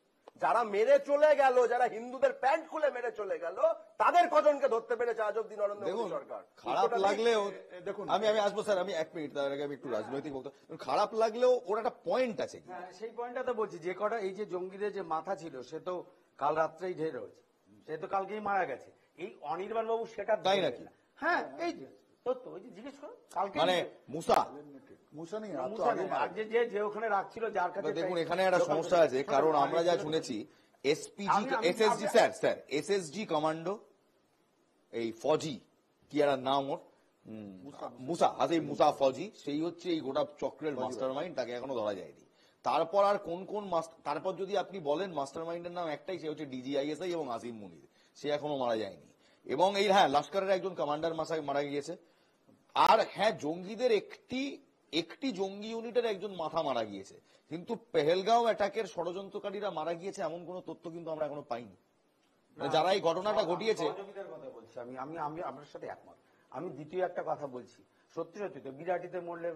যারা মেরে চলে গেল, যারা হিন্দুদের প্যান্ট খুলে মেরে চলে গেল, তাদের কজনকে ধরতে পেরেছে আজ অব্দি নরেন্দ্র মোদী সরকার? খারাপ লাগলেও দেখুন, আমি আসবো স্যার, আমি 1 মিনিট, তার আগে আমি একটু রাজনৈতিক বক্তব্য। খারাপ লাগলেও ওর একটা পয়েন্ট আছে। সেই পয়েন্টটা তো বলছি, যে কটা এই যে জঙ্গিদের যে মাথা ছিল সে তো কাল রাত্রেই ঢের হয়েছে, সে তো কালকেই মারা গেছে। এই অনির্বাণ বাবু সেটা তাই নাকি? হ্যাঁ, এই তো ওই যে জিজ্ঞেস করো কালকে, মানে মুসা নেই, যে ওখানে রাখছিল যার কাছে। দেখুন এখানে একটা সমস্যা আছে, কারণ আমরা যা শুনেছি এসএসজি কমান্ডো, এই ফজি কি আর নাম ওর, মুসা ফজি, সেই হচ্ছে এই গোটা চক্রের মাস্টার মাইন্ড, তাকে এখনো ধরা যায়নি। তারপর আর কোন কোন তারপর যদি আপনি বলেন মাস্টার মাইন্ডের নাম একটাই, সে হচ্ছে ডিজিআইএসআই এবং আসিম মুনির, সে এখনো মারা যায়নি। এবং এই হ্যাঁ লস্করের একজন কমান্ডার মারা গিয়েছে। আর হ্যাঁ জঙ্গিদের একটি জঙ্গি ইউনিটের একজন মাথা মারা গিয়েছে, কিন্তু পেহেলগাঁও অ্যাটাকের ষড়যন্ত্রকারীরা মারা গিয়েছে এমন কোন তথ্য কিন্তু আমরা এখনো পাইনি। যারা এই ঘটনাটা ঘটিয়েছে, আমি আপনার সাথে একমত। আমি দ্বিতীয় একটা কথা বলছি, সত্যি সত্যি তো বিরাটিতে মরলে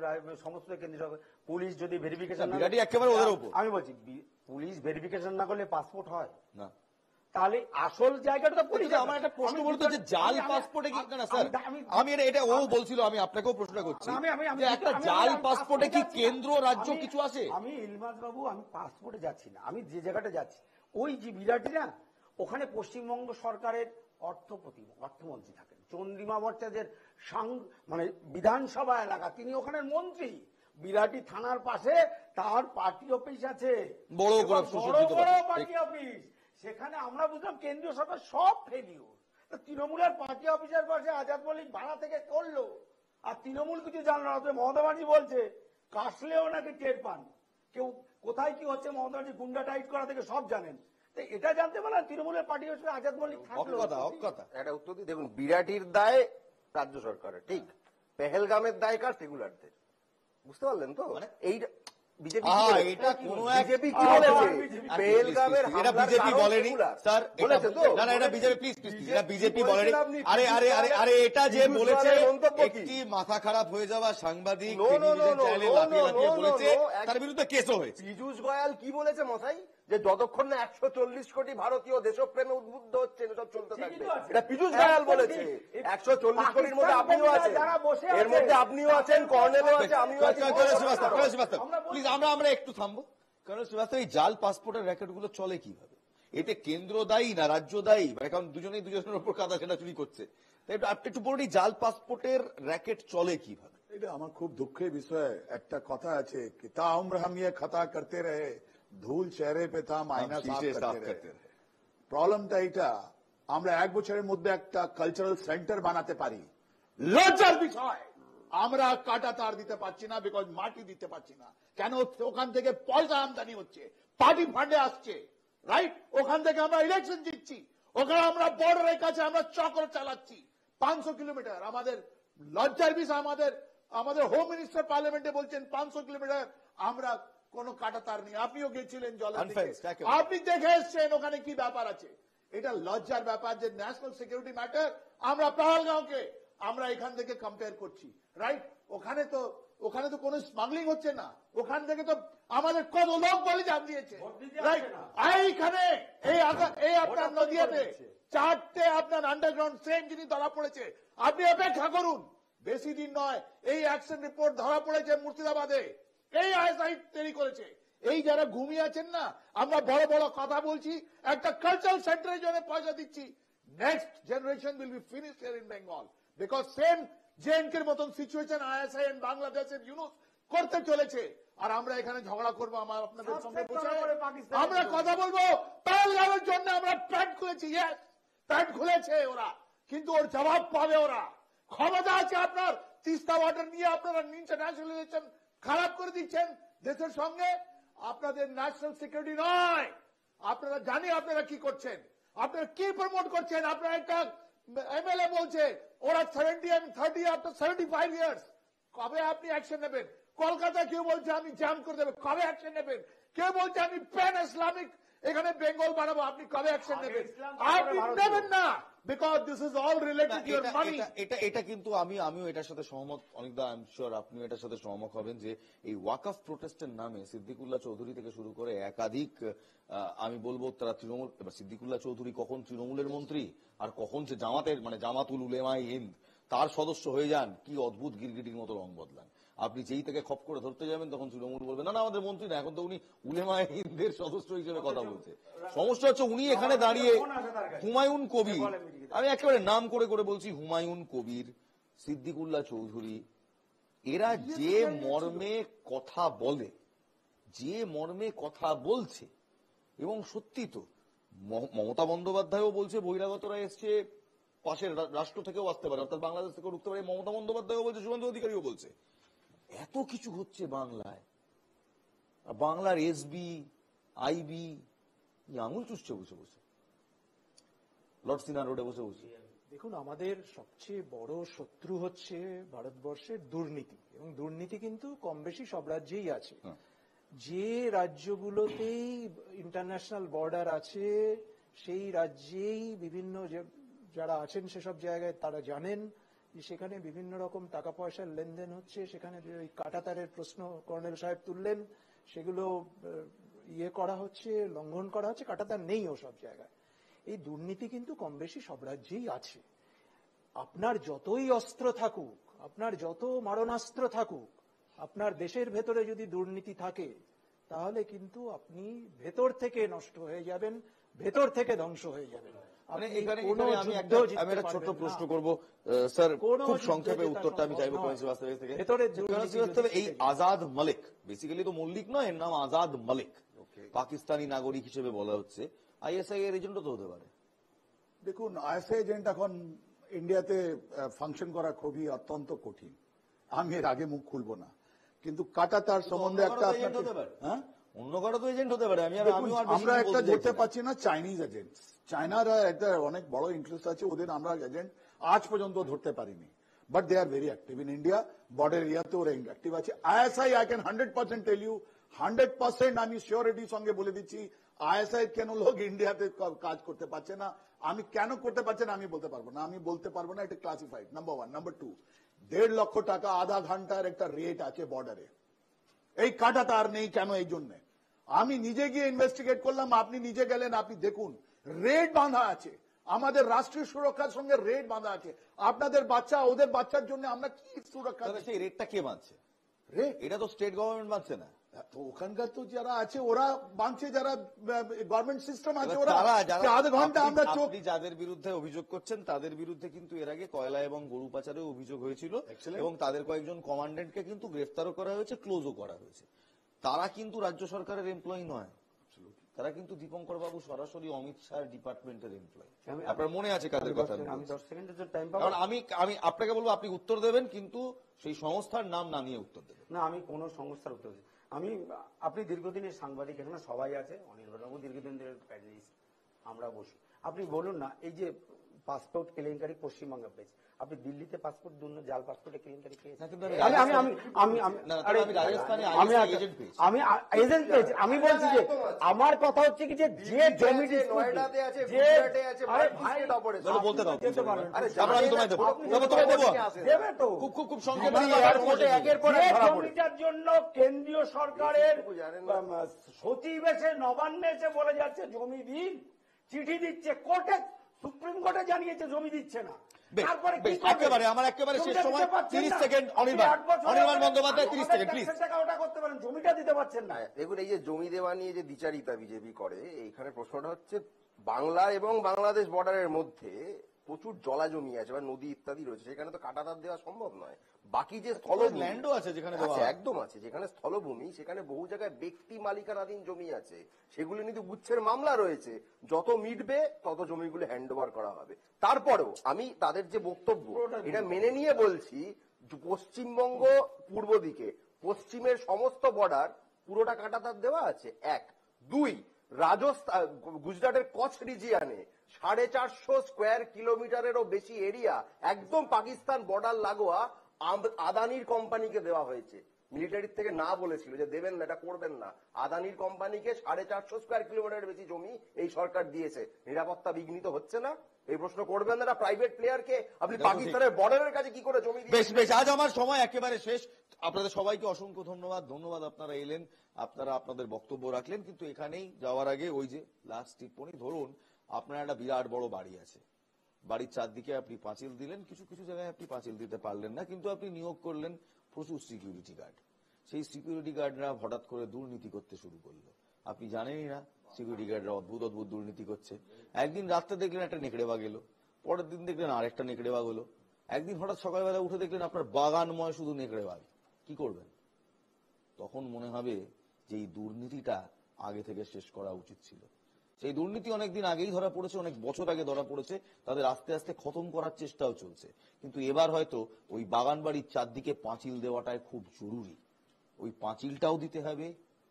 সমস্ত কেন্দ্র পুলিশ যদি ভেরিফিকেশন, বিরাটি একেবারে ওদের উপর। আমি বলছি পুলিশ ভেরিফিকেশন না করলে পাসপোর্ট হয় না, তাহলে আসল জায়গাটা পুলিশ। আমার একটা প্রশ্ন বলতো যে জাল পাসপোর্টে কি না স্যার, আমি এটা ও বলছিল, আমি আপনাকেও প্রশ্ন করছি যে একটা জাল পাসপোর্টে কি কেন্দ্র রাজ্য কিছু আছে? আমি ইলমাজ বাবু, আমি পাসপোর্টে যাচ্ছি না, আমি যে জায়গাটা যাচ্ছি ওই যে বিরাটি না, ওখানে পশ্চিমবঙ্গ সরকারের অর্থমন্ত্রী থাকেন, চন্দ্রিমা ভট্টাচার্যের মানে বিধানসভা এলাকা, তিনি ওখানের মন্ত্রী। বিরাটি থানার পাশে তার পার্টি অফিস আছে, বড় বড় পার্টি অফিস। সেখানে আমরা বুঝলাম কেন্দ্রীয় সরকার সব ফেলিওর। তৃণমূলের পার্টি অফিসের পাশে আজাদ মল্লিক ভাড়া থেকে করলো, আর তৃণমূল কিছু জানলো না। মমতা ব্যানার্জি বলছে কাশলেও নাকি টের পান, কেউ কোথায় কি হচ্ছে মমতা ব্যানার্জি গুন্ডা টাইট করা থেকে সব জানেন। এটা জানতে পারলাম তৃণমূলের পার্টি অফিসে আজাদ মল্লিক থাকলো। একটা উত্তর দিই, দেখুন বিরাটির দায় রাজ্য সরকারের, ঠিক, পেহেলগামের দায় কার? সেকুলারদের। বুঝতে পারলেন তো? এই বিজেপি কি বলেছে? পেহেলগামের বিজেপি বলেনি স্যার, এটা বিজেপি বলেনি। আরে এটা যে বলেছে একটি মাথা খারাপ হয়ে যাওয়া সাংবাদিক বলেছে, তার বিরুদ্ধে কেসও হয়েছে। পীযূষ গোয়াল কি বলেছে মশাই? যে যতক্ষণ না 140 কোটি ভারতীয় দেশপ্রেমে উদ্বুদ্ধ হচ্ছে এসব চলতে থাকবে। এটা পীযূষ গোয়াল বলেছে। 140 কোটির মধ্যে আপনিও আছেন, এর মধ্যে আপনিও আছেন, কর্নেলও আছে, আমিও আছি। প্লিজ আমরা একটু থামবো। কারণ শ্রীবাস্তব, এই জাল পাসপোর্টের র্যাকেট গুলো চলে কিভাবে? এতে কেন্দ্র দায়ী না রাজ্য দায়ী? কারণ দুজনেই দুজনের উপর কাদা ছেঁড়া চুরি করছে। তাই একটু বলুন, এই জাল পাসপোর্টের র্যাকেট চলে কিভাবে? এটা আমার খুব দুঃখের বিষয়। একটা কথা আছে, कि ताउम्र हम ये खता करते रहे, धूल चेहरे पे था, आईना साफ करते रहे। প্রবলেমটা এটা, আমরা 1 বছরের মধ্যে একটা কালচারাল সেন্টার বানাতে পারি। লজ্জার বিষয়, আমরা কাটা তার দিতে পারছি না, বিকজ মাটি দিতে পারছি না। কেন? ওখান থেকে পয়সা আমদানি হচ্ছে, পার্টি ফান্ডে আসছে, রাইট? ওখান থেকে আমরা ইলেকশন জিতছি, ওখানে আমরা বর্ডারের কাছে আমরা চক্র চালাচ্ছি 500 কিলোমিটার। আমাদের লজ্জার বিষয়, আমাদের হোম মিনিস্টার পার্লামেন্টে বলছেন 500 কিলোমিটার আমরা কোন কাটা তার নেই। আপনিও গেছিলেন জলের দিকে, আপনি দেখে এসছেন ওখানে কি ব্যাপার আছে। এটা লজ্জার ব্যাপার যে ন্যাশনাল সিকিউরিটি ম্যাটার আমরা পাহাড়গাঁওকে আমরা এখান থেকে কম্পেয়ার করছি, রাইট? ওখানে তো কোনো স্মাগলিং হচ্ছে না, ওখান থেকে তো আমাদের কত লোক বলে জান দিয়েছে, রাইট? এইখানে এই আপনার নদিয়াতে 4টে আপনার আন্ডারগ্রাউন্ড ট্রেন যিনি ধরা পড়েছে, আপনি অপেক্ষা করুন, বেশি দিন নয় এই অ্যাকশন রিপোর্ট ধরা পড়েছে মুর্শিদাবাদে, এই আইএসআই তৈরি করেছে। এই যারা ঘুমিয়ে আছেন না, আমরা বড় বড় কথা বলছি, একটা কালচারাল সেন্টারের জন্য পয়সা দিচ্ছি, next generation will be finished here in Bengal, because same জেএনকের মতন সিচুয়েশন আইএসআই এন্ড বাংলাদেশের ইউনুস করতে চলেছে। আর আমরা এখানে ঝগড়া করবো আমার আপনাদের সঙ্গে বসে, আমরা কথা বলবো। পালগামের জন্য আমরা প্যান্ট খুলেছি, ইয়েস প্যান্ট খুলেছে ওরা, কিন্তু ওর জবাব পাবে ওরা। ক্ষমতা আছে আপনার, তিস্তা ওয়াটার নিয়ে আপনারা ইন্টারন্যাশনাল রিলেশন খারাপ করে দিচ্ছেন দেশের সঙ্গে, আপনাদের ন্যাশনাল সিকিউরিটি নয়। আপনারা জানি আপনারা কি করছেন, আপনারা কি প্রমোট করছেন। আপনারা একটা এমএলএ বলছে ওরা 70 and 30 after 75 years, কবে আপনি অ্যাকশন নেবেন? কলকাতা কেউ বলছে আমি জ্যাম করে দেবো, কবে অ্যাকশন নেবেন? কেউ বলছে আমি প্যান ইসলামিক এখানে বেঙ্গল বানাবো, আপনি কবে অ্যাকশন নেবেন? আপনি নেবেন না, because this is all related to your মানি। এটা কিন্তু আমিও এটার সাথে সহমত, অনেকদা আই এম শিওর আপনিও এটার সাথে সহমত হবেন যে এই ওয়াকফ প্রোটেস্টের নামে সিদ্দিকুল্লাহ চৌধুরী থেকে শুরু করে একাধিক আমি বলবো তারা তৃণমূল, এবার সিদ্দিকুল্লাহ চৌধুরী কখন তৃণমূলের মন্ত্রী আর কখন সে জামাতের মানে জামাতুল উলেমায়ে হিন্দ তার সদস্য হয়ে যান, কি অদ্ভুত গিরগিটির মতো রং বদলান। আপনি যেই থেকে খপ করে ধরতে যাবেন তখন তৃণমূল বলবে না না আমাদের মন্ত্রী না, এখন তো উনি উলেমায়ে হিন্দের সদস্য হিসেবে কথা বলছে। সমস্যা হচ্ছে উনি এখানে দাঁড়িয়ে হুমায়ুন কবির, আমি একেবারে নাম করে করে বলছি, হুমায়ুন কবির, সিদ্দিকুল্লাহ চৌধুরী, এরা যে মর্মে কথা বলে, যে মর্মে কথা বলছে, এবং সত্যি তো মমতা বন্দ্যোপাধ্যায়ও বলছে বহিরাগতরা এসছে পাশের রাষ্ট্র থেকেও আসতে পারে, অর্থাৎ বাংলাদেশ থেকেও ঢুকতে পারে, মমতা বন্দ্যোপাধ্যায়ও বলছে, শুভেন্দু অধিকারীও বলছে। এত কিছু হচ্ছে বাংলায়, বাংলার এসবি আইবি আঙুল চুষছে বসে বসে, লর্ড সিনা রোডে বসে বসে। দেখুন, আমাদের সবচেয়ে বড় শত্রু হচ্ছে ভারতবর্ষের দুর্নীতি, এবং দুর্নীতি কিন্তু কম বেশি সব রাজ্যেই আছে। যে রাজ্যগুলোতেই ইন্টারন্যাশনাল বর্ডার আছে সেই রাজ্যেই বিভিন্ন যারা আছেন সেসব জায়গায় তারা জানেন যে সেখানে বিভিন্ন রকম টাকা পয়সার লেনদেন হচ্ছে। সেখানে ওই কাঁটাতারের প্রশ্ন কর্নেল সাহেব তুললেন, সেগুলো করা হচ্ছে, লঙ্ঘন করা হচ্ছে, কাঁটাতার নেই ও সব জায়গায়। এই দুর্নীতি কিন্তু কম বেশি সব রাজ্যেই আছে। আপনার যতই অস্ত্র থাকুক, আপনার যত মারণাস্ত্র থাকুক, আপনার দেশের ভেতরে যদি দুর্নীতি থাকে তাহলে কিন্তু আপনি ভেতর থেকে নষ্ট হয়ে যাবেন, ভেতর থেকে ধ্বংস হয়ে যাবেন। আমি একটা ছোট্ট প্রশ্ন করবো স্যার, খুব সংক্ষেপে উত্তরটা আমি চাইবো থেকে। এই আজাদ মালিক, বেসিক্যালি তো মল্লিক নয়, এর নাম আজাদ মালিক, পাকিস্তানি নাগরিক হিসেবে বলা হচ্ছে, আইএসআই এর এজেন্টও তো হতে পারে। দেখুন, আইএসআই এজেন্ট এখন ইন্ডিয়াতে ফাংশন করা খুবই অত্যন্ত কঠিন, আমি এর আগে মুখ খুলবো না, কিন্তু কাটাতার সম্বন্ধে একটা অন্য কারো তো এজেন্ট হতে পারে। আমরা একটা ধরতে পারছি না, চাইনিজ এজেন্ট, চায়নারা একটা অনেক বড় ইন্টারেস্ট আছে ওদের, আমরা এজেন্ট আজ পর্যন্ত ধরতে পারিনি, but they are very active in India, border এরিয়াতে ওরা অ্যাক্টিভ আছে। ISI I can 100% tell you, 100% আমি সিওরিটির সঙ্গে বলে দিচ্ছি, আইএসআই কেন লোক ইন্ডিয়াতে কাজ করতে পারছে না, আমি কেন করতে পারছে না আমি বলতে পারবো না, এটা ক্লাসিফাইড, নাম্বার 1। নাম্বার 2, 1.5 লক্ষ টাকা আধা ঘন্টার একটা রেট আছে বর্ডারে, এই কাটাটা আর নেই কেন? এই জন্য আমি নিজে গিয়ে ইনভেস্টিগেট করলাম, আপনি নিজে গেলেন, আপনি দেখুন রেট বাঁধা আছে, আমাদের রাষ্ট্রীয় সুরক্ষার সঙ্গে রেট বাঁধা আছে। আপনাদের বাচ্চা ওদের বাচ্চার জন্য আমরা কি সুরক্ষা? সেই রেটটা কে বাঁধছে? রেট এটা তো স্টেট গভর্নমেন্ট বাঁধছে না, তো ওখানকার তো যারা আছে ওরা বাঁধছে, যারা গভর্নমেন্ট সিস্টেম আছে ওরা। আধা ঘন্টা আমরা আপনি যাদের বিরুদ্ধে অভিযোগ করছেন তাদের বিরুদ্ধে কিন্তু এর আগে কয়লা এবং গরু পাচারেও অভিযোগ হয়েছিল, এবং তাদের কয়েকজন কমান্ডেন্টকে কিন্তু গ্রেফতারও করা হয়েছে, ক্লোজও করা হয়েছে। তারা কিন্তু রাজ্য সরকারের এমপ্লয়ি নয়, তারা কিন্তু দীপঙ্কর বাবু সরাসরি অমিত শাহ ডিপার্টমেন্টের এমপ্লয়ি। আপনার মনে আছে কাদের কথা? কারণ আমি আপনাকে বলবো আপনি উত্তর দেবেন, কিন্তু সেই সংস্থার নাম না নিয়ে উত্তর দেবেন না। আমি কোন সংস্থার উত্তর দিই, আপনি দীর্ঘদিনের সাংবাদিক, এখানে সবাই আছে, অনির্বাণ বাবু দীর্ঘদিন ধরে আমরা বসি, আপনি বলুন না, এই যে পাসপোর্ট কেলেঙ্কারি পশ্চিমবঙ্গে পেয়েছে। আপনি দিল্লিতে পাসপোর্ট জাল পাসপোর্টে কেলেঙ্কারি পেয়েছেন? না, কিন্তু আমি রাজস্থানে এজেন্ট পেয়েছি। আমি এজেন্ট পেয়েছি। আমি বলছি যে আমার কথা হচ্ছে কি যে জমি নয়ডাতে আছে, গুজরাটে আছে, বলতে দাও, যেতে পারেন। তারপর আমি তোমায় দেবো, দেবে তো খুব সংক্ষেপে একের পর এক জমিটার জন্য কেন্দ্রীয় সরকারের সচিব এসে নবান্নে এসে বলে যাচ্ছে জমি দিন, চিঠি দিচ্ছে, কোর্টে সুপ্রিম কোর্টে জানিয়েছে জমি দিচ্ছে না। তারপরে আমার একেবারে শেষ সময় 30 second, Anirban Bandyopadhyay 30 second please. ওটা করতে পারেন, জমিটা দিতে পারছেন না। দেখুন, এই যে জমি দেওয়া নিয়ে যে দ্বিচারিতা বিজেপি করে, এইখানে প্রশ্নটা হচ্ছে বাংলা এবং বাংলাদেশ বর্ডারের মধ্যে প্রচুর জলা জমি আছে বা নদী ইত্যাদি রয়েছে, সেখানে তো কাঁটাতার দেওয়া সম্ভব নয়। বাকি যে ল্যান্ডও আছে যেখানে একদম আছে, যেখানে স্থলভূমি, সেখানে বহু জায়গায় ব্যক্তি মালিকানাধীন জমি আছে, সেগুলো কিন্তু গুচ্ছের মামলা রয়েছে। যত মিটবে তত জমিগুলো হ্যান্ড ওভার করা হবে। তারপরেও আমি তাদের যে বক্তব্য এটা মেনে নিয়ে বলছি, পশ্চিমবঙ্গ পূর্ব দিকে, পশ্চিমের সমস্ত বর্ডার পুরোটা কাঁটাতার দেওয়া আছে, 1। 2, রাজস্থান, গুজরাটের কচ্ছ রিজিয়ানে 450 স্কোয়ার কিলোমিটারেরও বেশি এরিয়া একদম পাকিস্তান বর্ডার লাগোয়া আদানির কোম্পানিকে দেওয়া হয়েছে। মিলিটারির থেকে না বলেছিল যে দেবেন না, এটা করবেন না। আদানির কোম্পানিকে 450 স্কোয়ার কিলোমিটারের বেশি জমি এই সরকার দিয়েছে। নিরাপত্তা বিঘ্নিত হচ্ছে না? এই প্রশ্ন করবেন না প্রাইভেট প্লেয়ারকে। আপনি পাকিস্তানের বর্ডারের কাছে কি করে জমি বেশ বেশ, আজ আমার সময় একেবারে শেষ। আপনাদের সবাইকে অসংখ্য ধন্যবাদ। আপনারা এলেন, আপনারা আপনাদের বক্তব্য রাখলেন, কিন্তু এখানেই যাওয়ার আগে ওই যে লাস্ট টিপ্পনি, ধরুন আপনার একটা বিরাট বড় বাড়ি আছে, বাড়ির চারদিকে আপনি পাঁচিল দিলেন, কিছু কিছু জায়গায় আপনি পাঁচিল দিতে পারলেন না, কিন্তু আপনি নিয়োগ করলেন প্রচুর সিকিউরিটি গার্ড। সেই সিকিউরিটি গার্ডরা হঠাৎ করে দুর্নীতি করতে শুরু করলো। আপনি জানেনই না সিকিউরিটি গার্ডরা অদ্ভুত অদ্ভুত দুর্নীতি করছে। একদিন রাত্রে দেখলেন একটা নেকড়ে বাঘ এলো, পরের দিন দেখলেন আরেকটা নেকড়ে বাঘ হলো, একদিন হঠাৎ সকালবেলা উঠে দেখলেন আপনার বাগানময় শুধু নেকড়ে বাঘ। কি করবেন? তখন মনে হবে যে এই দুর্নীতিটা আগে থেকে শেষ করা উচিত ছিল। সেই দুর্নীতি অনেকদিন আগেই ধরা পড়েছে, অনেক বছর আগে ধরা পড়েছে, তাদের আস্তে আস্তে খতম করার চেষ্টাও চলছে। কিন্তু এবার হয়তো ওই বাগান বাড়ির চারদিকে পাঁচিল দেওয়াটাই খুব জরুরি। ওই পাঁচিলটাও দিতে হবে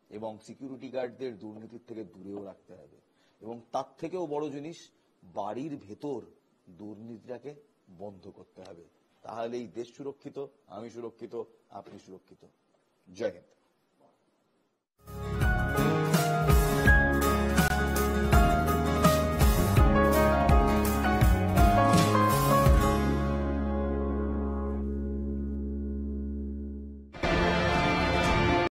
এবং সিকিউরিটি গার্ডদের দুর্নীতির থেকে দূরেও রাখতে হবে, এবং তার থেকেও বড় জিনিস, বাড়ির ভেতর দুর্নীতিটাকে বন্ধ করতে হবে। তাহলেই দেশ সুরক্ষিত, আমি সুরক্ষিত, আপনি সুরক্ষিত। জয় হিন্দ।